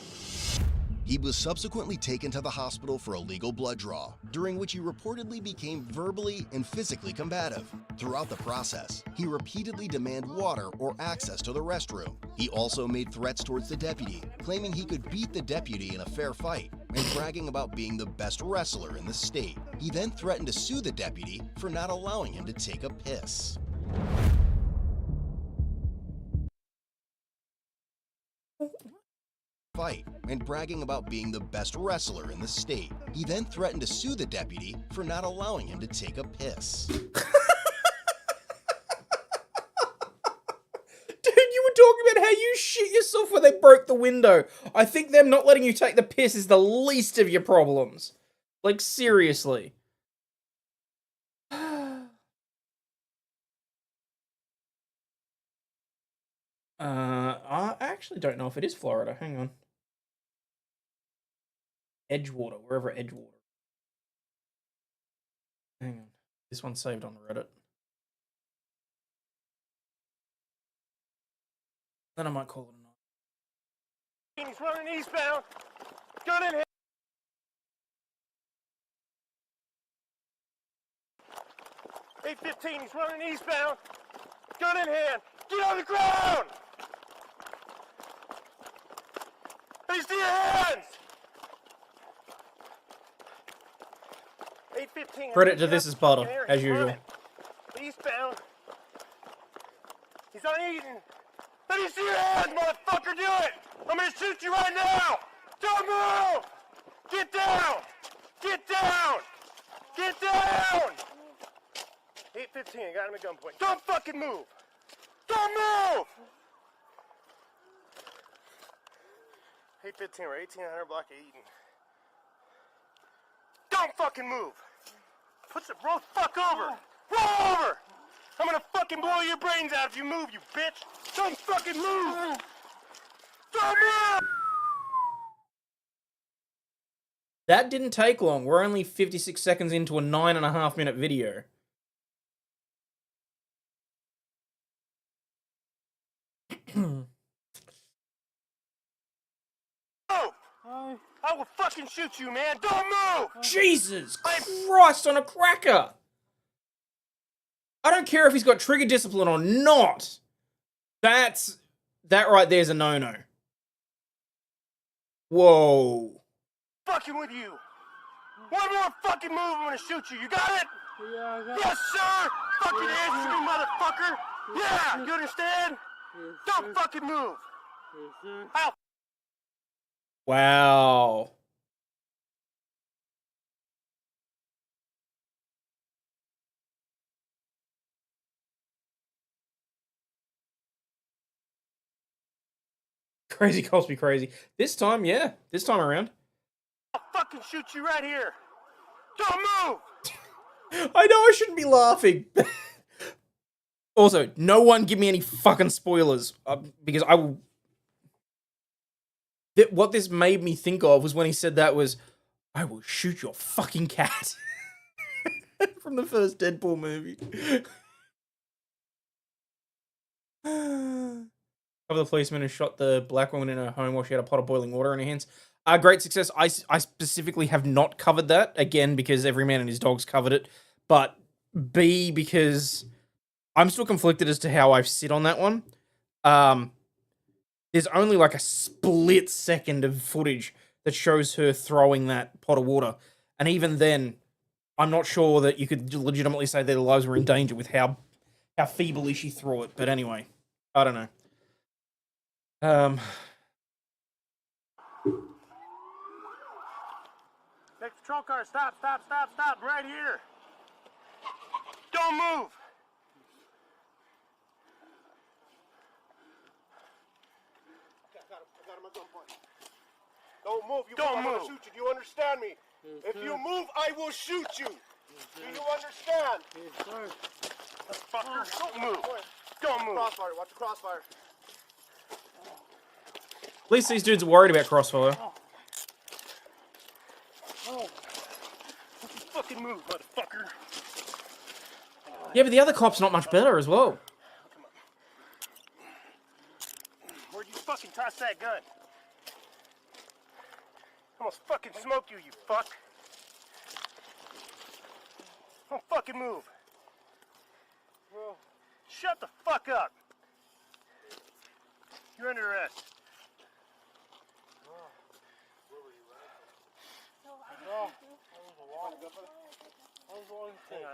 He was subsequently taken to the hospital for a legal blood draw, during which he reportedly became verbally and physically combative. Throughout the process, he repeatedly demanded water or access to the restroom. He also made threats towards the deputy, claiming he could beat the deputy in a fair fight, and bragging about being the best wrestler in the state. He then threatened to sue the deputy for not allowing him to take a piss. Fight and bragging about being the best wrestler in the state. He then threatened to sue the deputy for not allowing him to take a piss. Dude, you were talking about how you shit yourself when they broke the window. I think them not letting you take the piss is the least of your problems. Like, seriously. I actually don't know if it is Florida. Hang on. Edgewater, wherever Edgewater. Hang on. This one's saved on Reddit. Then I might call it a night. He's running eastbound. Gun in hand. 815, he's running eastbound. Gun in hand. Get on the ground! Let me see your hands! 815. Credit to This Is Butter, as usual. Eastbound. He's uneaten. Let me see your hands, motherfucker, do it! I'm gonna shoot you right now! Don't move! Get down! Get down! Get down! 815, I got him at gunpoint. Don't fucking move! Don't move! 815, we're 1800 block of Eden. Don't fucking move! Roll the fuck over! Roll over! I'm gonna fucking blow your brains out if you move, you bitch! Don't fucking move! Don't move! That didn't take long. We're only 56 seconds into a 9.5-minute video. I will fucking shoot you, man! Don't move! Jesus Christ on a cracker! I don't care if he's got trigger discipline or not. That right there's a no-no. Whoa. Fucking with you. One more fucking move, I'm gonna shoot you. You got it? Yeah, I got it. Yes, sir! Fucking answer me, motherfucker! Yeah, you understand? Don't fucking move. I'll Wow. Crazy calls me crazy. This time, yeah. This time around. fucking shoot you right here. Don't move! I know I shouldn't be laughing. Also, no one give me any fucking spoilers. Because I will... What this made me think of was when he said that was, I will shoot your fucking cat. From the first Deadpool movie. Of the policeman who shot the black woman in her home while she had a pot of boiling water in her hands. Great success. I specifically have not covered that. Again, because every man and his dog's covered it. But B, because I'm still conflicted as to how I sit on that one. There's only like a split second of footage that shows her throwing that pot of water. And even then, I'm not sure that you could legitimately say their lives were in danger with how feebly she threw it. But anyway, I don't know. Next patrol car, stop, right here. Don't move. I got him at gunpoint. Don't move. I'm gonna shoot you. Do you understand me? If you move, I will shoot you. Do you understand? Yes, sir. Fucker, don't move. Don't move. Crossfire. Watch the crossfire. At least these dudes are worried about Crossfire. Oh. Fucking move, motherfucker. Yeah, but the other cop's not much better as well. Where'd you fucking toss that gun? Almost fucking smoked you, you fuck. Don't fucking move. Bro. Shut the fuck up. You're under arrest. Hang on a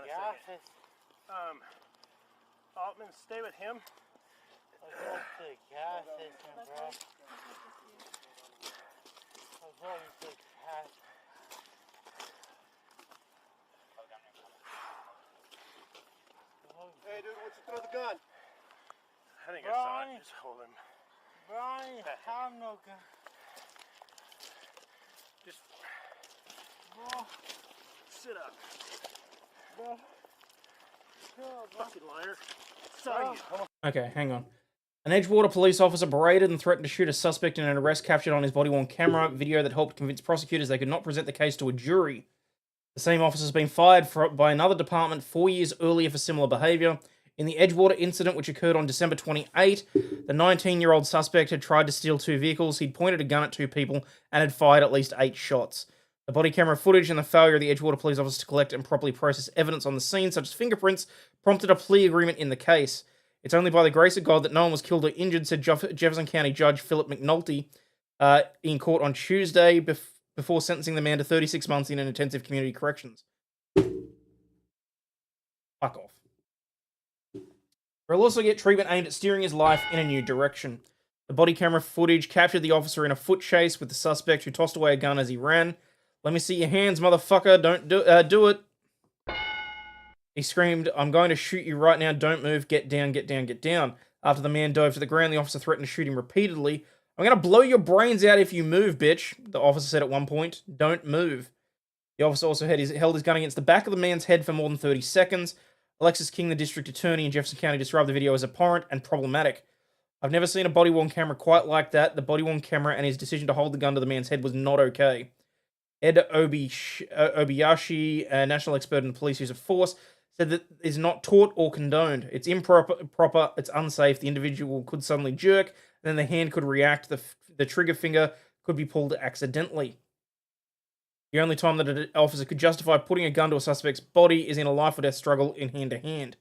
second. Altman, stay with him. I was going to the gas station, bro. I was going to the gas. Hey, dude, why don't you throw the gun? I think I saw it. Just hold him. Brian, have no gun. Just sit up. Bro. Fucking liar. Saw you. Okay, hang on. An Edgewater police officer berated and threatened to shoot a suspect in an arrest captured on his body-worn camera video that helped convince prosecutors they could not present the case to a jury. The same officer has been fired by another department 4 years earlier for similar behaviour. In the Edgewater incident, which occurred on December 28, the 19-year-old suspect had tried to steal 2 vehicles, he'd pointed a gun at 2 people, and had fired at least 8 shots. The body camera footage and the failure of the Edgewater police office to collect and properly process evidence on the scene, such as fingerprints, prompted a plea agreement in the case. It's only by the grace of God that no one was killed or injured, said Jefferson County Judge Philip McNulty in court on Tuesday before sentencing the man to 36 months in an intensive community corrections. Fuck off. He'll also get treatment aimed at steering his life in a new direction. The body camera footage captured the officer in a foot chase with the suspect who tossed away a gun as he ran. "Let me see your hands, motherfucker. Don't do it." He screamed, "I'm going to shoot you right now. Don't move. Get down, get down, get down." After the man dove to the ground, the officer threatened to shoot him repeatedly. "I'm going to blow your brains out if you move, bitch," the officer said at one point. "Don't move." The officer also held his gun against the back of the man's head for more than 30 seconds. Alexis King, the district attorney in Jefferson County, described the video as abhorrent and problematic. "I've never seen a body-worn camera quite like that. The body-worn camera and his decision to hold the gun to the man's head was not okay." Ed Obayashi, a national expert in police use of force, said that it's not taught or condoned. It's improper, it's unsafe. The individual could suddenly jerk, and then the hand could react. The trigger finger could be pulled accidentally. The only time that an officer could justify putting a gun to a suspect's body is in a life-or-death struggle in hand-to-hand.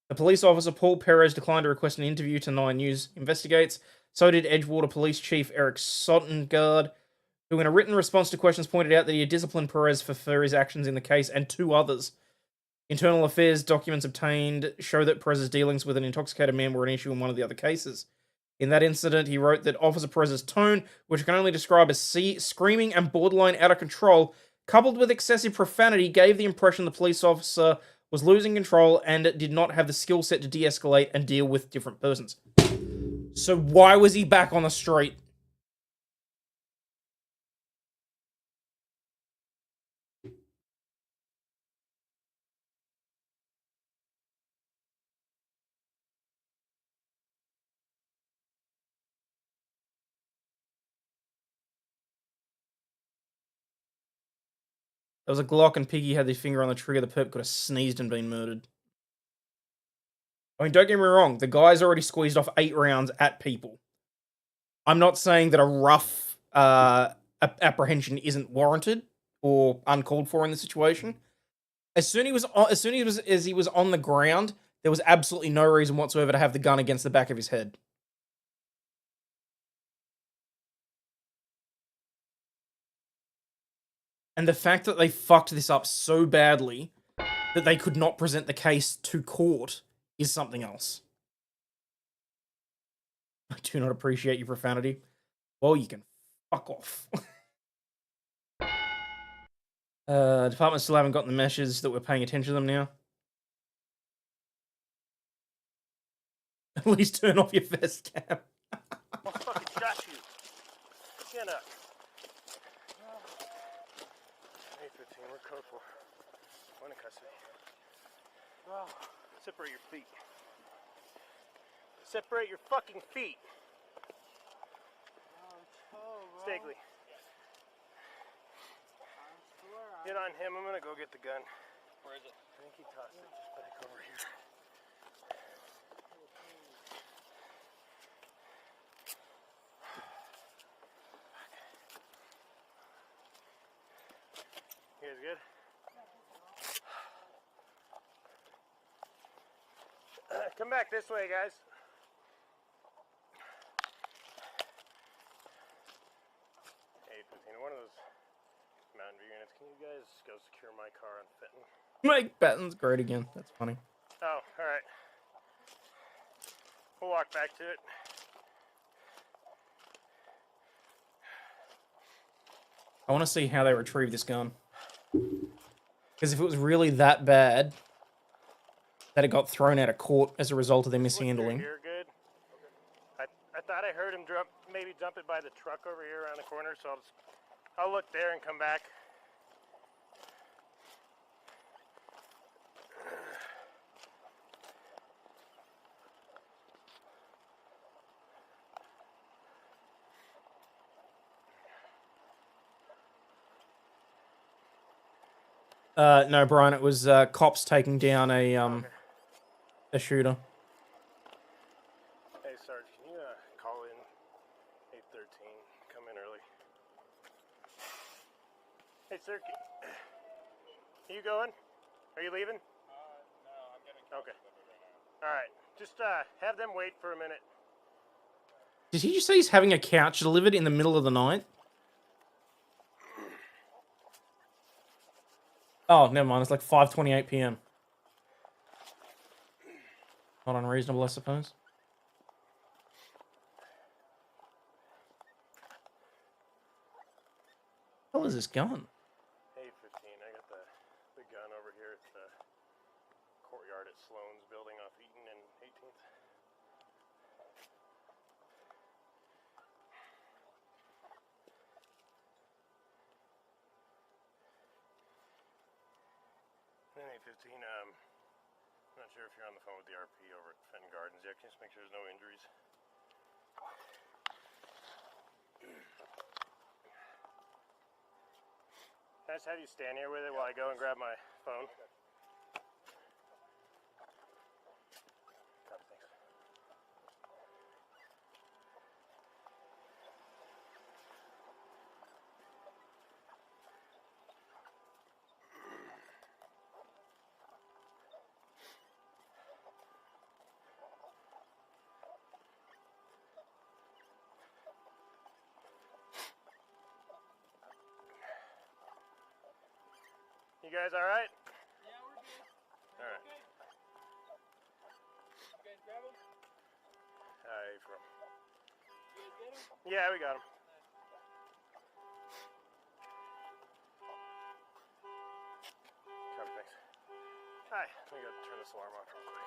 The police officer, Paul Perez, declined to request an interview to 9 News Investigates. So did Edgewater Police Chief Eric Sottengard, who in a written response to questions pointed out that he had disciplined Perez for his actions in the case and 2 others. Internal affairs documents obtained show that Perez's dealings with an intoxicated man were an issue in one of the other cases. In that incident, he wrote that Officer Perez's tone, which can only describe as screaming and borderline out of control, coupled with excessive profanity, gave the impression the police officer was losing control and did not have the skill set to de-escalate and deal with different persons. So why was he back on the street? There was a Glock and Piggy had his finger on the trigger. The perp could have sneezed and been murdered. I mean, don't get me wrong. The guy's already squeezed off 8 rounds at people. I'm not saying that a rough apprehension isn't warranted or uncalled for in the situation. As soon as he was on the ground, there was absolutely no reason whatsoever to have the gun against the back of his head. And the fact that they fucked this up so badly that they could not present the case to court is something else. I do not appreciate your profanity. Well, you can fuck off. Department still haven't gotten the messages that we're paying attention to them now. At least turn off your vest cap. I'll fucking shot you. Stand up. 8:15, we're code for. One in custody. Separate your feet. Separate your fucking feet. Stagley. Get on him. I'm gonna go get the gun. Where is it? I think he tossed it just back over here. good? Come back this way, guys. Hey, 15, one of those Mountain View units. Can you guys go secure my car on Fenton? Make Benton's great again. That's funny. Oh, all right. We'll walk back to it. I want to see how they retrieve this gun. Because if it was really that bad that it got thrown out of court as a result of their mishandling. You're good. I thought I heard him maybe dump it by the truck over here around the corner, so I'll look there and come back. No, Brian, it was cops taking down a shooter. Hey, Sarge, can you call in 813? Come in early. Hey, sir, you going? Are you leaving? No, I'm getting okay. All right, just have them wait for a minute. Did he just say he's having a couch delivered in the middle of the night? Oh, never mind. It's like 5:28 p.m. Not unreasonable, I suppose. What the hell is this gun? Hey, 15, I got the gun over here at the courtyard at Sloan's building off Eaton and 18th. Hey, 15, I'm not sure if you're on the phone with the RP over at Fenton Gardens yet. Can you just make sure there's no injuries? Can I just have you stand here with it while I go and grab my phone? Copy, thanks. You guys all right? Yeah, we're good. All right. Okay. You guys grab him? You from? You guys get him? Yeah, we got him. Copy, thanks. Hi, let me go turn this alarm off real quick.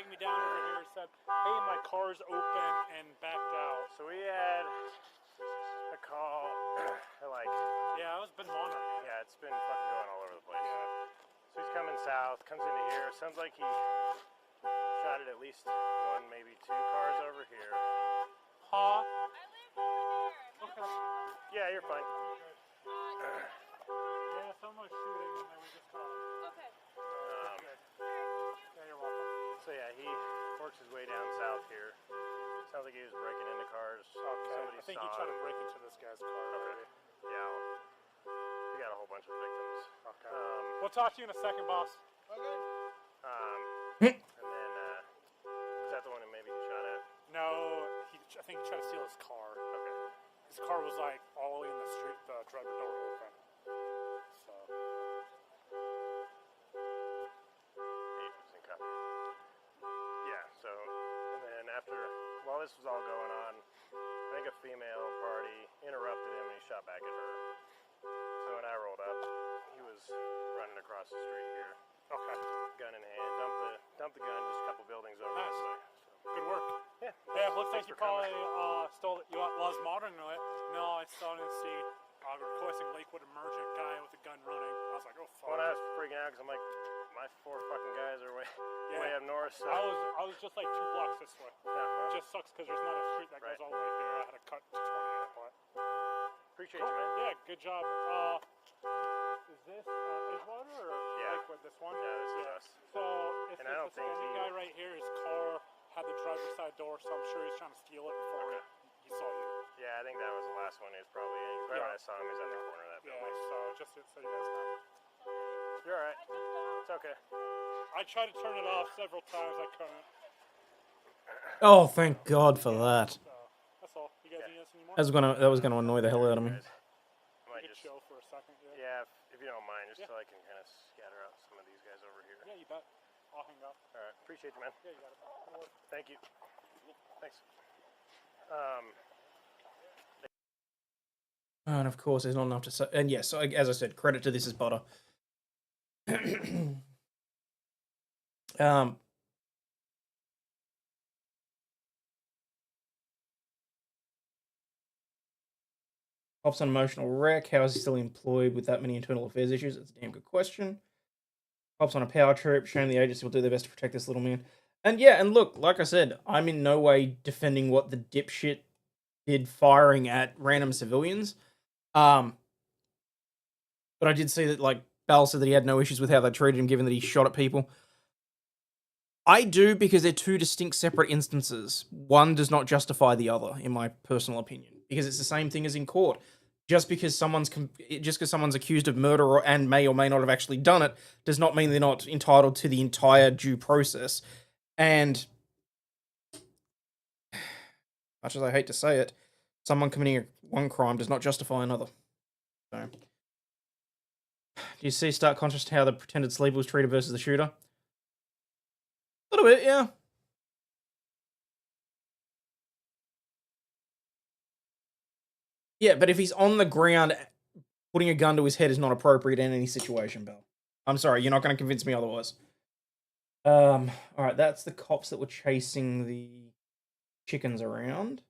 Me down over here and said, hey, my car's open and backed out. So we had a call like... Yeah, I was been monitoring it. Yeah, it's been fucking going all over the place. Yeah. So he's coming south, comes into here. Sounds like he shot at least one, maybe two cars over here. Huh? I live over here. Okay. Yeah, you're fine. Yeah, someone was shooting and then we just caught him. Okay. Yeah, you're welcome. So yeah, he works his way down south here. Sounds like he was breaking into cars. Okay. Somebody I think saw he tried him. to break into this guy's car already. Yeah, we got a whole bunch of victims. Okay. We'll talk to you in a second, boss. Okay. And then, is that the one that maybe he shot at? No, I think he tried to steal his car. Okay. His car was like all the way in the street, the driver door open. So. Yeah, so, and then while this was all going on, I think a female party interrupted him and he shot back at her. So when I rolled up, he was running across the street here. Okay. Gun in hand, dumped the gun just a couple buildings over. Nice. So. Good work. Yeah. Yeah, it looks like you probably stole it. You was monitoring it. No, I still didn't see requesting Lakewood emergent guy with a gun running. I was like, oh fuck. When I was freaking out because I'm like, my 4 fucking guys are way up north. So. I was just like 2 blocks this way. Yeah, well, It just sucks because there's not a street that goes all the way here. I had to cut to 20 minutes. But appreciate you, man. yeah, good job. Is this Edgewater or Lakewood? This one? Yeah, this is us. So if And I don't this think Hispanic guy right here, his car had the driver's side door, so I'm sure he's trying to steal it before he saw you. Yeah, I think that was the last one. He was probably in. Right when I saw him, he was at the corner of that building. Yeah, so just so you guys know. You're alright. It's okay. I tried to turn it off several times. I couldn't. Oh, thank God for that. That's all. You guys need us anymore? That was gonna annoy the hell out of me. Might just chill for a second. Yeah, if you don't mind, just so I can kind of scatter out some of these guys over here. Yeah, you bet. I'll hang up. All right, appreciate you, man. Yeah, you got it. Thank you. Thanks. And of course, there's not enough to say. And yes, as I said, credit to This Is Butter. Pops on emotional wreck. How is he still employed with that many internal affairs issues? That's a damn good question. Pops on a power trip. Shame the agency will do their best to protect this little man. And yeah, and look, like I said, I'm in no way defending what the dipshit did firing at random civilians. But I did see that, like, Bell said that he had no issues with how they treated him, given that he shot at people. I do, because they're 2 distinct separate instances. One does not justify the other, in my personal opinion, because it's the same thing as in court. Just because someone's accused of murder and may or may not have actually done it, does not mean they're not entitled to the entire due process. And much as I hate to say it, someone committing one crime does not justify another. So, do you see stark contrast to how the pretended sleeper was treated versus the shooter? A little bit, yeah. Yeah, but if he's on the ground, putting a gun to his head is not appropriate in any situation, Bell. I'm sorry, you're not going to convince me otherwise. Alright, that's the cops that were chasing the chickens around.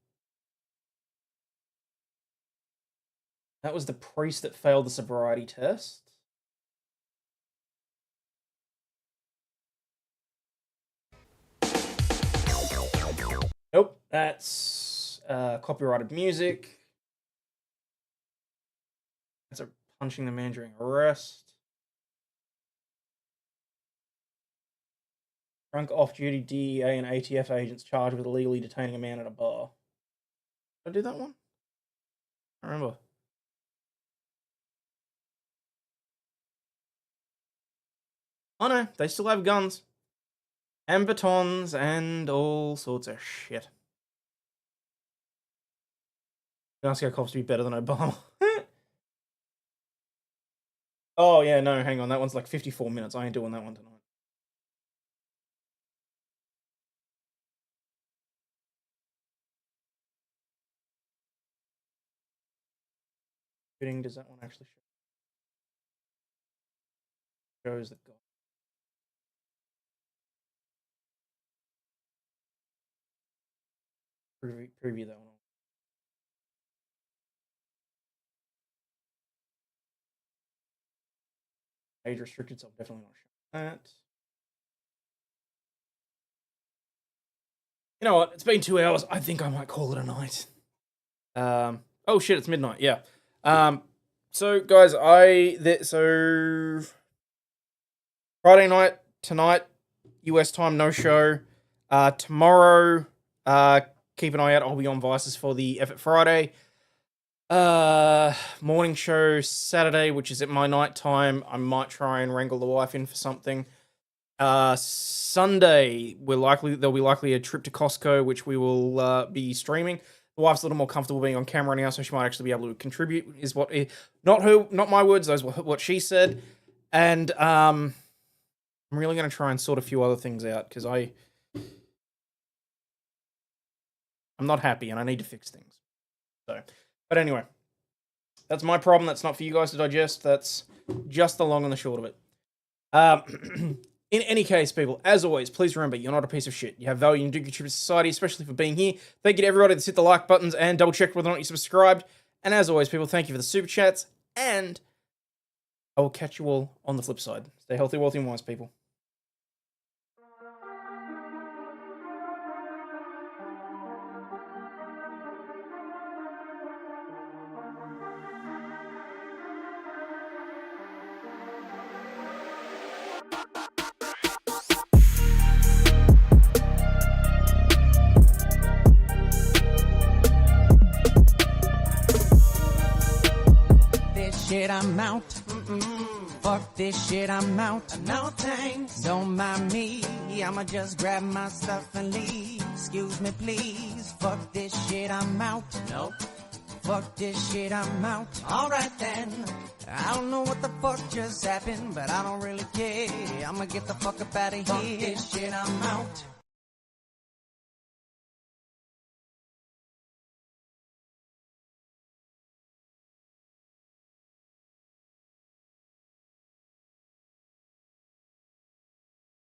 That was the priest that failed the sobriety test. Nope, that's copyrighted music. That's a punching the man during arrest. Drunk off-duty DEA and ATF agents charged with illegally detaining a man at a bar. Did I do that one? I don't remember. Oh no, they still have guns. And batons and all sorts of shit. You ask our cops to be better than Obama. Oh yeah, no, hang on. That one's like 54 minutes. I ain't doing that one tonight. Does that one actually shows the guy? Preview that one. Age restricted, so I'm definitely not showing that. You know what? It's been 2 hours. I think I might call it a night. Oh shit, it's midnight. Yeah. So guys, so Friday night tonight, US time, no show. Tomorrow, keep an eye out. I'll be on Vices for the Effort Friday. Morning show Saturday, which is at my night time. I might try and wrangle the wife in for something. Sunday, there'll be likely a trip to Costco, which we will be streaming. The wife's a little more comfortable being on camera now, so she might actually be able to contribute. Not my words, those were what she said. And I'm really going to try and sort a few other things out because I'm not happy and I need to fix things. So, but anyway, that's my problem. That's not for you guys to digest. That's just the long and the short of it. In any case, people, as always, please remember, you're not a piece of shit. You have value and do contribute to society, especially for being here. Thank you to everybody that's hit the like buttons and double check whether or not you subscribed. And as always, people, thank you for the super chats. And I will catch you all on the flip side. Stay Stay healthy, wealthy, and wise, people. This shit, I'm out. Fuck this shit, I'm out. No thanks. Don't mind me. I'ma just grab my stuff and leave. Excuse me, please. Fuck this shit, I'm out. Nope. Fuck this shit, I'm out. Alright then. I don't know what the fuck just happened, but I don't really care. I'ma get the fuck up out of here. Fuck this shit, I'm out.